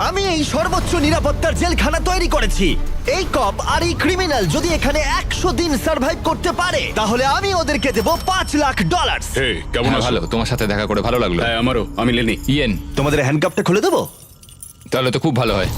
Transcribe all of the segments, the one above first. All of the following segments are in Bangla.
আমি এই সর্বোচ্চ নিরাপত্তার জেলখানা তৈরি করেছি। এই কপ আর এই ক্রিমিনাল যদি এখানে 100 দিন সার্ভাইভ করতে পারে তাহলে আমি ওদেরকে দেবো $5,00,000। হে কেমন আছো? ভালো, তোমার সাথে দেখা করে ভালো লাগলো। হ্যাঁ আমারও। আমি লেনি। ইয়েন, তোমাদের হ্যান্ডকাপটা খুলে দেবো? তাহলে তো খুব ভালো হয়।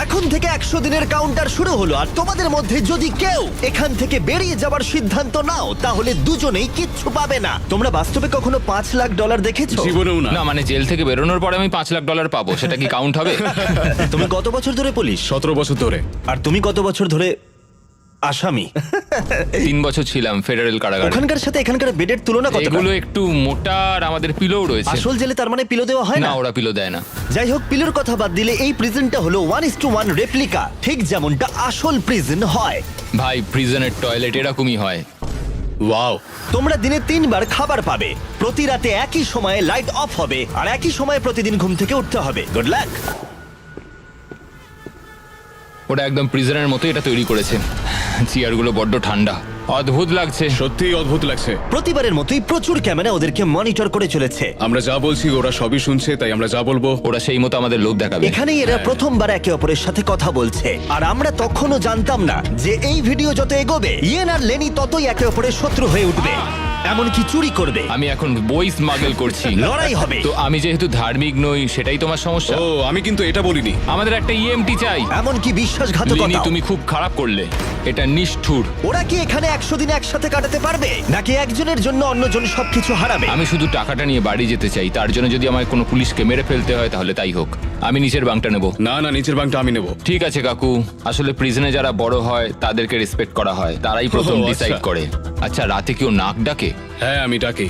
এখন থেকে 100 দিনের কাউন্টার শুরু হলো, আর তোমাদের মধ্যে যদি কেউ এখান থেকে বেরিয়ে যাবার সিদ্ধান্ত নাও তাহলে দুজনেই কিচ্ছু পাবে না। তোমরা বাস্তবে কখনো $5,00,000 দেখেছো? জীবনেও না। না মানে জেল থেকে বেরোনোর পরে আমি $5,00,000 পাবো, সেটা কি কাউন্ট হবে? তুমি কত বছর ধরে পুলিশ? 17 বছর ধরে। আর তুমি কত বছর ধরে আসামি? 3 বছর ছিলাম ফেডারেল কারাগারে। ওখানকার সাথে এখানকার বেডের তুলনা কত? এগুলো একটু মোটা আর আমাদের পিলোও রয়েছে। আসল জেলে তার মানে পিলো দেওয়া হয় না, না? ওরা পিলো দেয় না। যাই হোক, পিলোর কথা বাদ দিলে এই প্রিজনটা হলো 1:1 রেপ্লিকা, ঠিক যেমনটা আসল প্রিজন হয়। ভাই, প্রিজনের টয়লেট এরকমই হয়। ওয়াও। তোমরা দিনে 3 বার খাবার পাবে, প্রতি রাতে একই সময়ে লাইট অফ হবে, আর একই সময়ে প্রতিদিন ঘুম থেকে উঠতে হবে। Good luck. ওটা একদম প্রিজনের মতো এটা তৈরি করেছে। চেয়ারগুলো বড্ড ঠান্ডা, অদ্ভুত লাগছে। সত্যিই অদ্ভুত লাগছে। প্রতিবারের মতোই প্রচুর ক্যামেরা ওদেরকে মনিটর করে চলেছে। আমরা যা বলছি ওরা সবই শুনছে, তাই আমরা যা বলবো ওরা সেই মতো আমাদের লোভ দেখাবে। এখানেই এরা প্রথমবার একে অপরের সাথে কথা বলছে, আর আমরা তখনও জানতাম না যে এই ভিডিও যত এগোবে ইয়েন আর লেনি ততই একে অপরের শত্রু হয়ে উঠবে, এমনকি চুরি করবে। আমি এখন বই স্মাগল করছি। লড়াই হবে। তো আমি যেহেতু ধার্মিক নই, সেটাই তোমার সমস্যা। ও আমি কিন্তু এটা বলিনি। আমাদের একটা ইএমটি চাই। এমনকি বিশ্বাসঘাতকতা। লিনি, তুমি খুব খারাপ করলে, এটা নিষ্ঠুর। ওরা কি এখানে 100 দিন একসাথে কাটাতে পারবে, নাকি একজনের জন্য অন্যজন সবকিছু হারাবে? আমি শুধু টাকাটা নিয়ে বাড়ি যেতে চাই, তার জন্য যদি আমায় কোনো পুলিশকে মেরে ফেলতে হয় তাহলে তাই হোক। আমি নিচের বাংটা নেব। না না, নিচের বাংটা আমি নেব। ঠিক আছে কাকু, আসলে প্রিজনে যারা বড় হয় তাদেরকে রেসপেক্ট করা হয়, তারাই প্রথম ও, আচ্ছা। ডিসাইড করে। আচ্ছা, রাতে কেউ নাক ডাকে? হ্যাঁ আমি ডাকি।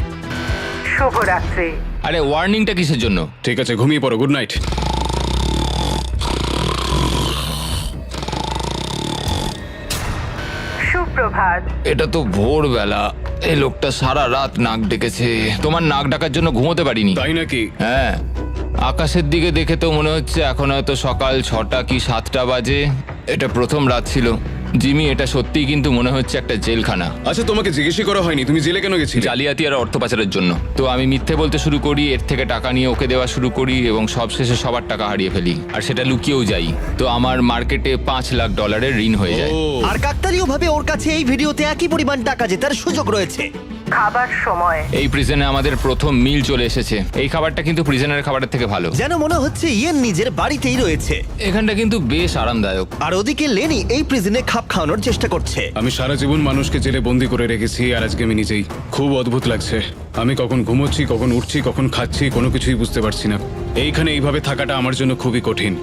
শুভরাত্রি। আরে ওয়ার্নিংটা কিসের জন্য? ঠিক আছে, ঘুমিয়ে পড়ো। Good night. সুপ্রভাত। এটা তো ভোরবেলা, এই লোকটা সারা রাত নাক ডেকেছে। তোমার নাক ডাকার জন্য ঘুমোতে পারিনি। তাই নাকি? হ্যাঁ, আকাশের দিকে দেখে তো মনে হচ্ছে এখন হয়তো সকাল 6টা কি 7টা বাজে। এটা প্রথম রাত ছিল। জিমি, এটা সত্যিই কিন্তু মনে হচ্ছে একটা জেলখানা। আচ্ছা তোমাকে জিজ্ঞেসই করা হয়নি তুমি জেলে কেন গেছিলে? জালিয়াতি আর অর্থ পাচারের জন্য। তো আমি মিথ্যে বলতে শুরু করি, এর থেকে টাকা নিয়ে ওকে দেওয়া শুরু করি, এবং সবশেষে সবার টাকা হারিয়ে ফেলি, আর সেটা লুকিয়েও যাই। তো আমার মার্কেটে $5,00,000 ঋণ হয়ে যায়। ও আর কাকতালীয় ভাবে ওর কাছে এই ভিডিওতে একই পরিমাণ টাকা জেতার সুযোগ রয়েছে। খাবার সময়। এই প্রিজনে আমাদের প্রথম মিল চলে এসেছে। এই খাবারটা কিন্তু প্রিজনের খাবারের থেকে ভালো। যেন মনে হচ্ছে ইয়েন নিজের বাড়িতেই রয়েছে। এখানটা কিন্তু বেশ আরামদায়ক। আর ওদিকে লেনি এই প্রিজনে খাপ খাওয়ানোর চেষ্টা করছে। আমি সারা জীবন মানুষকে জেলে বন্দি করে রেখেছি, আর আজকে আমি নিজেই। খুব অদ্ভুত লাগছে। আমি কখন ঘুমোচ্ছি, কখন উঠছি, কখন খাচ্ছি, কোনো কিছুই বুঝতে পারছি না। এইখানে এইভাবে থাকাটা আমার জন্য খুবই কঠিন।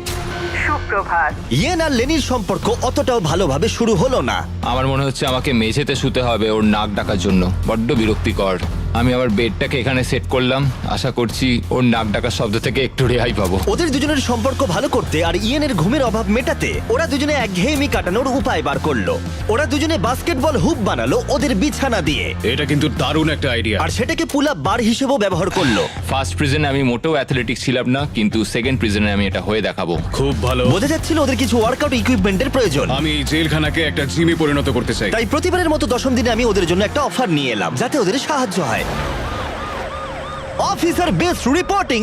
সুপ্রভাত। ইয়েন আর লেনির সম্পর্ক অতটাও ভালোভাবে শুরু হলো না। আমার মনে হচ্ছে আমাকে মেঝেতে শুতে হবে ওর নাক ডাকার জন্য। বড্ড বিরক্তিকর। আমি আবার বেডটাকে এখানে সেট করলাম, আশা করছি ওর নাক ডাকার শব্দ থেকে একটু রেহাই পাবো। ওদের দুজনের সম্পর্ক ভালো করতে আর ইয়েনের ঘুমের অভাব মেটাতে ওরা দুজনে একঘেয়েমি কাটানোর উপায় বার করলো। ওরা দুজনে বাস্কেটবল হুপ বানালো ওদের বিছানা দিয়ে, এটা কিন্তু দারুণ একটা আইডিয়া। আর সেটাকে পুল আপ বার হিসেবেও ব্যবহার করলো। ফার্স্ট প্রিজনে আমি মোটেও অ্যাথলেটিক ছিলাম না, কিন্তু সেকেন্ড প্রিজনে আমি এটা হয়ে দেখাবো। খুব ভালো। বোঝা যাচ্ছিল ওদের কিছু ওয়ার্কআউট ইকুইপমেন্টের প্রয়োজন। আমি এই জেলখানাকে একটা জিমে পরিণত করতে চাই। তাই প্রতিবারের মতো 10ম দিনে আমি ওদের জন্য একটা অফার নিয়ে এলাম, যাতে ওদের সাহায্য হয়। Officer best reporting.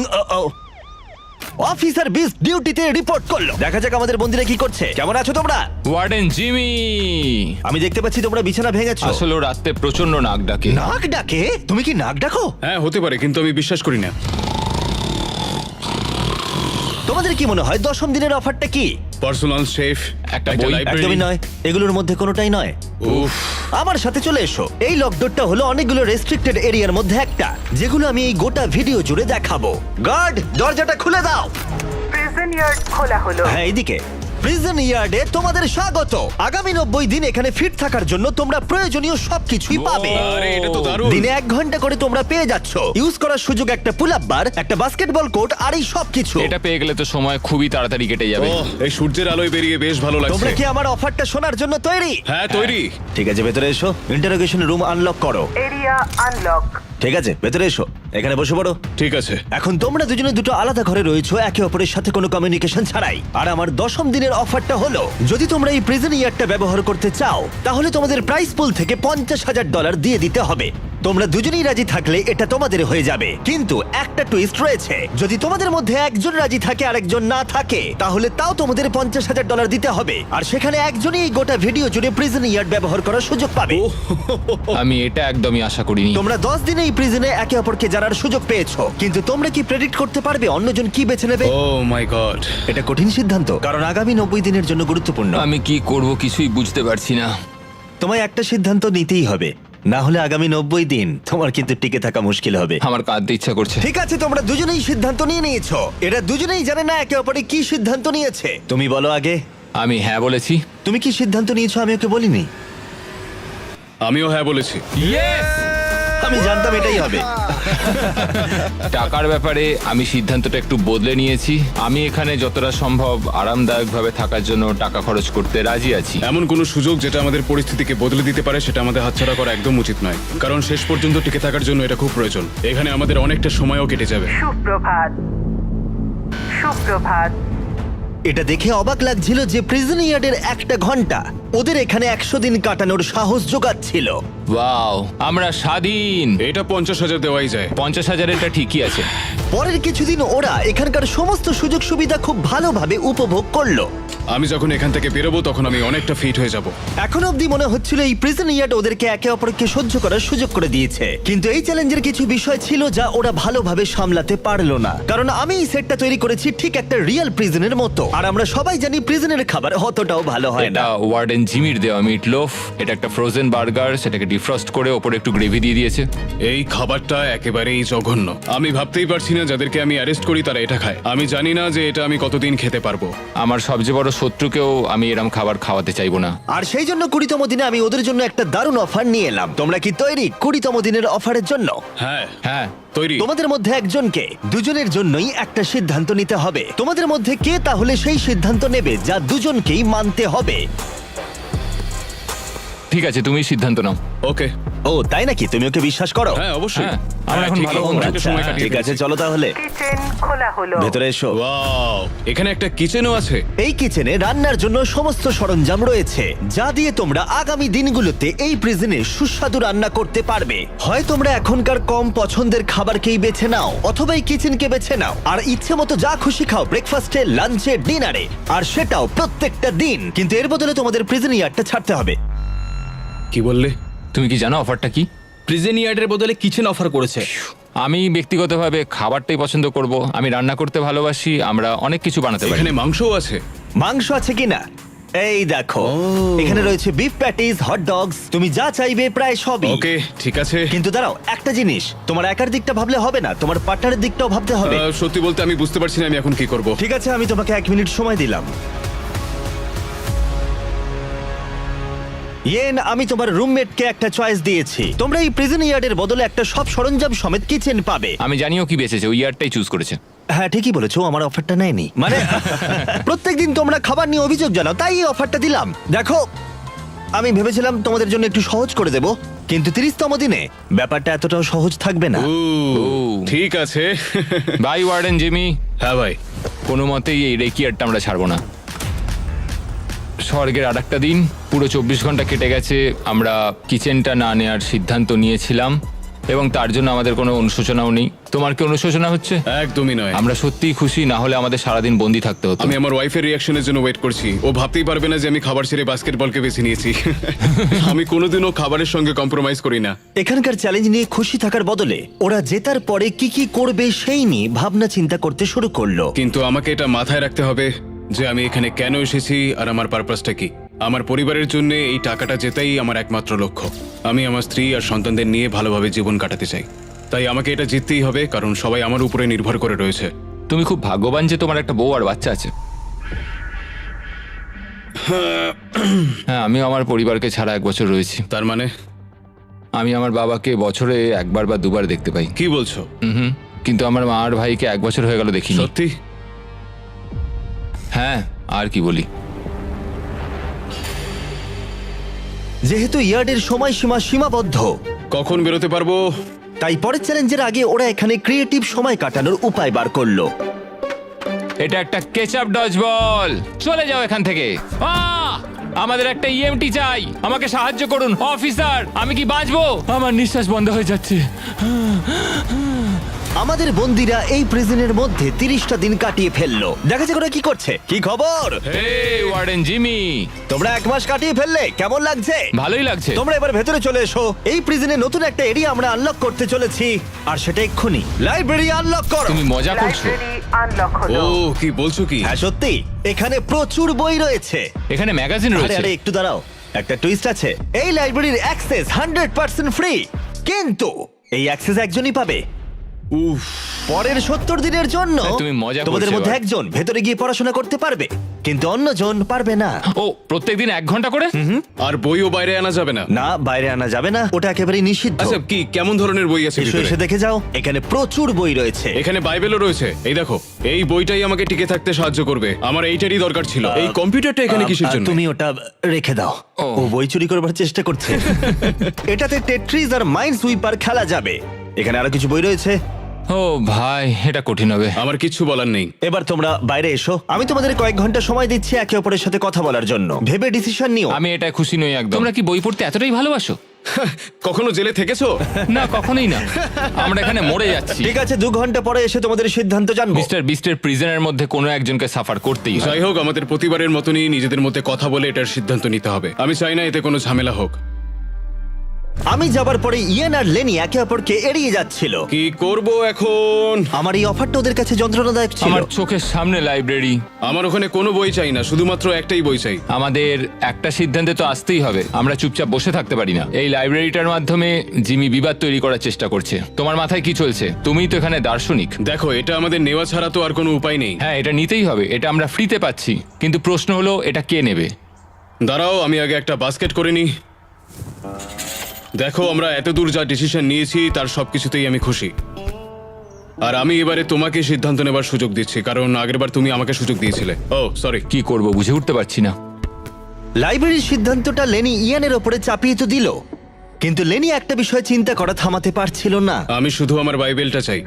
Officer best ডিউটিতে রিপোর্ট করলো। দেখা যাক আমাদের বন্ধুরা কি করছে। কেমন আছো তোমরা? ওয়ার্ডেন জিমি, আমি দেখতে পাচ্ছি তোমরা বিছানা ভেঙেছো। আসলে ও রাতে প্রচন্ড নাক ডাকে। নাক ডাকে? তুমি কি নাক ডাকো? হ্যাঁ হতে পারে, কিন্তু আমি বিশ্বাস করি না। তোমাদের কি মনে হয় 10ম দিনের অফারটা কি? পার্সোনাল শেফ, একটা বই, একদমই নয়, এগুলোর মধ্যে কোনোটাই নয়। উফ, আমার সাথে চলে এসো। এই লকডাউনটা হলো অনেকগুলো রেস্ট্রিক্টেড এরিয়ার মধ্যে একটা, যেগুলো আমি এই গোটা ভিডিও জুড়ে দেখাবো। গার্ড, দরজাটা খুলে দাও। প্রিজন ইয়ার্ড খোলা হলো। হ্যাঁ, এইদিকে। প্রিজন ইয়ার্ডে তোমাদের স্বাগত। আগামী 90 দিন এখানে ফিট থাকার জন্য তোমরা প্রয়োজনীয় সবকিছুই পাবে। আরে এটা তো দারুণ। দিনে 1 ঘন্টা করে তোমরা পেয়ে যাচ্ছ। ইউজ করার সুযোগ একটা পুল আপ বার, একটা বাস্কেটবল কোর্ট, আর এই সবকিছু। এটা পেয়ে গেলে তো সময় খুবই তাড়াতাড়ি কেটে যাবে। ওহ, এই সূর্যের আলোয় বেরিয়ে বেশ ভালো লাগছে। তোমরা কি আমার অফারটা শোনার জন্য তৈরি? হ্যাঁ তৈরি। ঠিক আছে, ভেতরে এসো। ইন্টারোগেশন রুম আনলক করো। Area unlock. ঠিক আছে, ভেতরে এসো। এখানে বসে পড়ো। ঠিক আছে। এখন তোমরা দুজনে দুটো আলাদা ঘরে রয়েছো, একে অপরের সাথে কোনো কমিউনিকেশন ছাড়াই। আর আমার 10ম দিনের অফারটা হলো, যদি তোমরা এই প্রিজন ইয়ারটা ব্যবহার করতে চাও তাহলে তোমাদের প্রাইস পুল থেকে $50,000 দিয়ে দিতে হবে। তোমরা দুজনেই রাজি থাকলে এটা তোমাদের হয়ে যাবে, কিন্তু একটা টুইস্ট রয়েছে। যদি তোমাদের মধ্যে একজন রাজি থাকে আর একজন না থাকে, তাহলে তাও তোমাদের $50,000 দিতে হবে, আর সেখানে একজনই এই গোটা ভিডিও জুড়ে প্রিজন ইয়ার্ড ব্যবহার করার সুযোগ পাবে। আমি এটা একদমই আশা করিনি। তোমরা 10 দিনে এই প্রিজনে একে অপরকে জানার সুযোগ পেয়েছো, কিন্তু তোমরা কি প্রেডিক্ট করতে পারবে অন্যজন কি বেছে নেবে? ও মাই গড। এটা কঠিন সিদ্ধান্ত, কারণ আগামী 90 দিনের জন্য গুরুত্বপূর্ণ। আমি কি করব কিছুই বুঝতে পারছি না। তোমায় একটা সিদ্ধান্ত নিতেই হবে, না হলে আগামী 90 দিন তোমার কিন্তু টিকে থাকা মুশকিল হবে। আমার কাঁদতে ইচ্ছা করছে। ঠিক আছে, তোমরা দুজনেই সিদ্ধান্ত নিয়ে নিয়েছো। এরা দুজনেই জানে না একে অপরে কি সিদ্ধান্ত নিয়েছে। তুমি বলো আগে। আমি হ্যাঁ বলেছি। তুমি কি সিদ্ধান্ত নিয়েছো আমি ওকে বলিনি? আমিও হ্যাঁ বলেছি। আমি জানতাম এটাই হবে। টাকার ব্যাপারে আমি সিদ্ধান্তটা একটু বদলে নিয়েছি। আমি এখানে যতটা সম্ভব আরামদায়কভাবে থাকার জন্য টাকা খরচ করতে রাজি আছি। এমন কোনো সুযোগ যেটা আমাদের পরিস্থিতিকে বদলে দিতে পারে সেটা আমাদের হাতছাড়া করা একদম উচিত নয়, কারণ শেষ পর্যন্ত টিকে থাকার জন্য এটা খুব প্রয়োজন। এখানে আমাদের অনেকটা সময়ও কেটে যাবে। সুপ্রভাত। সুপ্রভাত। এটা দেখে অবাক লাগছিল যে প্রিজন ইয়ার্ডের একটা ঘন্টা ওদের এখানে 100 দিন কাটানোর সাহস জোগাচ্ছিল। ওয়াও, আমরা স্বাধীন। এটা 50,000 দেওয়াই যায়। 50,000 এটা ঠিকই আছে। পরের কিছুদিন ওরা এখানকার সমস্ত সুযোগ সুবিধা খুব ভালোভাবে উপভোগ করলো। আমি যখন এখান থেকে বেরোবো তখন আমি অনেকটা ফিট হয়ে যাব। এখন অবধি মনে হচ্ছিল এই প্রিজন ইয়ার্ড ওদেরকে একে অপরকে সহ্য করার সুযোগ করে দিয়েছে, কিন্তু এই চ্যালেঞ্জের কিছু বিষয় ছিল যা ওরা ভালোভাবে সামলাতে পারলো না। কারণ আমি এই সেটটা তৈরি করেছি ঠিক একটা রিয়েল প্রিজনের মতো, আর আমরা সবাই জানি প্রিজনের খাবার অতটাও ভালো হয় না। এটা ওয়ার্ডেন জিমির দেওয়া মিট লোফ। এটা একটা ফ্রোজেন বার্গার, সেটাকে ডিফ্রস্ট করে ওপরে একটু গ্রেভি দিয়ে দিয়েছে। এই খাবারটা একেবারেই জঘন্য। আমি ভাবতেই পারছি না যাদেরকে আমি অ্যারেস্ট করি তারা এটা খায়। আমি জানি না যে এটা আমি কতদিন খেতে পারবো। আমার সবচেয়ে বড় শত্রুকেও আমি এরম খাবার খাওয়াতে চাইবো না। আর সেই জন্য 20তম দিনে আমি ওদের জন্য একটা দারুণ অফার নিয়ে এলাম। তোমরা কি তৈরি 20তম দিনের অফারের জন্য? হ্যাঁ হ্যাঁ, তৈরি। তোমাদের মধ্যে একজনকে দুজনের জন্যই একটা সিদ্ধান্ত নিতে হবে। তোমাদের মধ্যে কে তাহলে সেই সিদ্ধান্ত নেবে যা দুজনকেই মানতে হবে? ঠিক আছে, তুমি সিদ্ধান্ত নাও। ওকে। ও তাই নাকি? তুমি ওকে বিশ্বাস করো? হ্যাঁ অবশ্যই। হ্যাঁ, আমরা এখন ঠিক ভালো আছে, বন্ধু। অনেকটা সময় কাটিয়ে ঠিক আছে, ফেলেছি। চলো তাহলে কিচেন খোলা হলো। ভেতরে এসো। ওয়াও, এখানে একটা কিচেনও আছে। এই কিচেনে রান্নার জন্য সমস্ত সরঞ্জাম রয়েছে, যা দিয়ে তোমরা আগামী দিনগুলোতে এই প্রিজনে সুস্বাদু রান্না করতে পারবে। হয় তোমরা এখনকার কম পছন্দের খাবারকেই বেছে নাও, অথবা এই কিচেনকে বেছে নাও আর ইচ্ছে মতো যা খুশি খাও ব্রেকফাস্টে, লাঞ্চে, ডিনারে, আর সেটাও প্রত্যেকটা দিন। কিন্তু এর বদলে তোমাদের প্রিজন ইয়ার্ডটা ছাড়তে হবে। কি বললে? তুমি কি জানো অফারটা কি? প্রিজন ইয়ার্ডের বদলে কিচেন অফার করেছে। আমি ব্যক্তিগতভাবে খাবারটাই পছন্দ করব। আমি রান্না করতে ভালোবাসি। আমরা অনেক কিছু বানাতে পারি। এখানে মাংসও আছে। মাংস আছে কিনা? এই দেখো, এখানে রয়েছে বিফ প্যাটিস, হট ডগস, তুমি যা চাইবে প্রায় সবই। ওকে, ঠিক আছে। কিন্তু দাঁড়াও, একটা জিনিস, তোমার একার দিকটা ভাবলে হবে না, তোমার পার্টনারের দিকটাও ভাবতে হবে। সত্যি বলতে আমি বুঝতে পারছি না আমি এখন কি করব। ঠিক আছে, আমি তোমাকে 1 মিনিট সময় দিলাম। ইয়েন, আমি তোমার রুমমেটকে একটা চয়েস দিয়েছি। তোমরা এই প্রিজন ইয়ার্ডের বদলে একটা সব সরঞ্জাম সমেত কিচেন পাবে। আমি জানিও কি বেঁচেছে, ওই ইয়ারটাই চুজ করেছে। হ্যাঁ ঠিকই বলেছো, আমার অফারটা নেয়নি। মানে প্রত্যেকদিন তোমরা খাবার নিয়ে অভিযোগ জানাও, তাই এই অফারটা দিলাম। দেখো, আমি ভেবেছিলাম তোমাদের জন্য একটু সহজ করে দেব, কিন্তু 30তম দিনে ব্যাপারটা এতটাও সহজ থাকবে না। ঠিক আছে। By warden Jimmy. হ্যাঁ ভাই। কোনো মতেই এই রেকিয়ারটা আমরা ছাড়বো না। স্বর্গের আর একটা দিন, পুরো 24 ঘন্টা কেটে গেছে। আমরা কিচেনটা না নেওয়ার সিদ্ধান্ত নিয়েছিলাম এবং তার জন্য আমাদের কোনো অনুশোচনাও নেই। তোমার কি অনুশোচনা হচ্ছে? একদমই নয়। আমরা সত্যিই খুশি, না হলে আমাদের সারাদিন বন্দি থাকতে হতো। আমি আমার ওয়াইফের রিঅ্যাকশনের জন্য ওয়েট করছি। ও ভাবতেই পারবে না যে আমি খাবার ছেড়ে বাস্কেটবলকে বেছে নিয়েছি। আমি কোনোদিনও খাবারের সঙ্গে কম্প্রোমাইজ করি না। এখানকার চ্যালেঞ্জ নিয়ে খুশি থাকার বদলে ওরা জেতার পরে কি কি করবে সেই নিয়ে ভাবনা চিন্তা করতে শুরু করলো। কিন্তু আমাকে এটা মাথায় রাখতে হবে যে আমি এখানে কেন এসেছি আর আমার পারপাসটা কি। আমার পরিবারের জন্য এই টাকাটা জেতাই আমার একমাত্র লক্ষ্য। আমি আমার স্ত্রী আর সন্তানদের নিয়ে ভালোভাবে জীবন কাটাতে চাই, তাই আমাকে এটা জিততেই হবে, কারণ সবাই আমার উপরে নির্ভর করে রয়েছে। তুমি খুব ভাগ্যবান যে তোমার একটা বউ আর বাচ্চা আছে। হ্যাঁ, আমিও আমার পরিবারকে ছাড়া 1 বছর রয়েছি। তার মানে? আমি আমার বাবাকে বছরে 1বার বা 2বার দেখতে পাই। কি বলছো? কিন্তু আমার মা আর ভাইকে 1 বছর হয়ে গেল দেখিনি। সত্যি? হ্যাঁ, আর কি বলি। যেহেতু ইয়ার্ডের সময়সীমা সীমাবদ্ধ, কখন বেরোতে পারবো? তাই পরের চ্যালেঞ্জের আগে ওরা এখানে ক্রিয়েটিভ সময় কাটানোর উপায় বার করলো। এটা একটা কেচাপ ডজ বল। চলে যাও এখান থেকে। আহ! আমাদের একটা ইএমটি চাই, আমাকে সাহায্য করুন অফিসার। আমি কি বাঁচবো? আমার নিঃশ্বাস বন্ধ হয়ে যাচ্ছে। আমাদের বন্দিরা এই প্রিজনের মধ্যে 30টা দিন কাটিয়ে ফেললো। দেখা যাক ওরা কি করছে। কি খবর? হে ওয়ার্ডেন জিমি, তোমরা 1 মাস কাটিয়ে ফেললে, কেমন লাগছে? ভালোই লাগছে। তোমরা এবার ভেতরে চলে এসো। এই প্রিজনে নতুন একটা এরিয়া আমরা আনলক করতে চলেছি, আর সেটা এক্ষুনি। লাইব্রেরি আনলক করো। তুমি মজা করছো? লাইব্রেরি আনলক হলো। ও কি বলছো কি? হ্যাঁ সত্যি, এখানে প্রচুর বই রয়েছে। এখানে ম্যাগাজিন আরে রয়েছে। আরে একটু দাঁড়াও, একটা টুইস্ট আছে। এই লাইব্রেরির অ্যাক্সেস 100% ফ্রি, কিন্তু এই অ্যাক্সেস একজনই পাবে। উফ, পরের 70 দিনের জন্য তুমি মজা তোমাদের করছো মধ্যে এবার। একজন ভেতরে গিয়ে পড়াশোনা করতে পারবে, কিন্তু অন্যজন পারবে না। ও প্রত্যেকদিন 1 ঘন্টা করে? আর বইও বাইরে আনা যাবে না? না, বাইরে আনা যাবে না, ওটা একেবারেই নিষিদ্ধ। আচ্ছা, কি কেমন ধরনের বই আছে এসো ভিতরে? এসে দেখে যাও, এখানে প্রচুর বই রয়েছে। এখানে বাইবেলও রয়েছে। এই দেখো, এই বইটাই আমাকে টিকে থাকতে সাহায্য করবে। আমার এইটারই দরকার ছিল। এই কম্পিউটারটা এখানে কিসের জন্য? তুমি ওটা রেখে দাও। ও। ও বই চুরি করবার চেষ্টা করছে। এটাতে টেট্রিজ আর মাইন্ড সুইপার খেলা যাবে। এখানে আরো কিছু বই রয়েছে। ও ভাই, এটা কঠিন হবে। আমার কিচ্ছু বলার নেই। এবার তোমরা বাইরে এসো, আমি তোমাদের কয়েক ঘন্টা সময় দিচ্ছি একে অপরের সাথে কথা বলার জন্য। ভেবে ডিসিশন নিও। আমি এটা খুশি নই একদম। তোমরা কি বই পড়তে এতটাই ভালোবাসো? কখনো জেলে থেকেছো? না, কখনোই না। আমরা এখানে মরে যাচ্ছি। ঠিক আছে, 2 ঘন্টা পরে এসে তোমাদের সিদ্ধান্ত জানবো। মিস্টার বিস্টের প্রিজনের মধ্যে কোনো একজনকে সাফার করতেই হয়। যাই হোক, আমাদের প্রতিবারের মতনই নিজেদের মধ্যে কথা বলে এটার সিদ্ধান্ত নিতে হবে। আমি চাই না এতে কোনো ঝামেলা হোক। আমি যাবার পরে ইয়েন আর লেনি একে অপরকে এড়িয়ে যাচ্ছিল। কি করব এখন? আমার এই অফারটা ওদের কাছে যন্ত্রণাদায়ক ছিল। আমার চোখের সামনে লাইব্রেরি। আমার ওখানে কোনো বই চাই না, শুধুমাত্র একটাই বই চাই। আমাদের একটা সিদ্ধান্তে তো আসতেই হবে। আমরা চুপচাপ বসে থাকতে পারি না। এই লাইব্রেরিটার মাধ্যমে জিমি বিবাদ তৈরি করার চেষ্টা করছে। তোমার মাথায় কি চলছে? তুমিই তো এখানে দার্শনিক। দেখো, এটা আমাদের নেওয়া ছাড়া তো আর কোনো উপায় নেই। হ্যাঁ, এটা নিতেই হবে। এটা আমরা ফ্রিতে পাচ্ছি, কিন্তু প্রশ্ন হলো এটা কে নেবে? দাঁড়াও, আমি আগে একটা বাস্কেট করে নিই। দেখো, আমরা এত দূর যা ডিসিশন নিয়েছি তার সবকিছুতেই আমি খুশি। আর আমি এবারে তোমাকে সিদ্ধান্ত নেবার সুযোগ দিচ্ছি, কারণ আগেরবার তুমি আমাকে সুযোগ দিয়েছিলে। ও সরি। কি করব বুঝে উঠতে পারছি না। লাইব্রেরির সিদ্ধান্তটা লেনি ইয়ানের ওপরে চাপিয়ে তো দিল, কিন্তু লেনি একটা বিষয় চিন্তা করা থামাতে পারছিল না। আমি শুধু আমার বাইবেলটা চাই।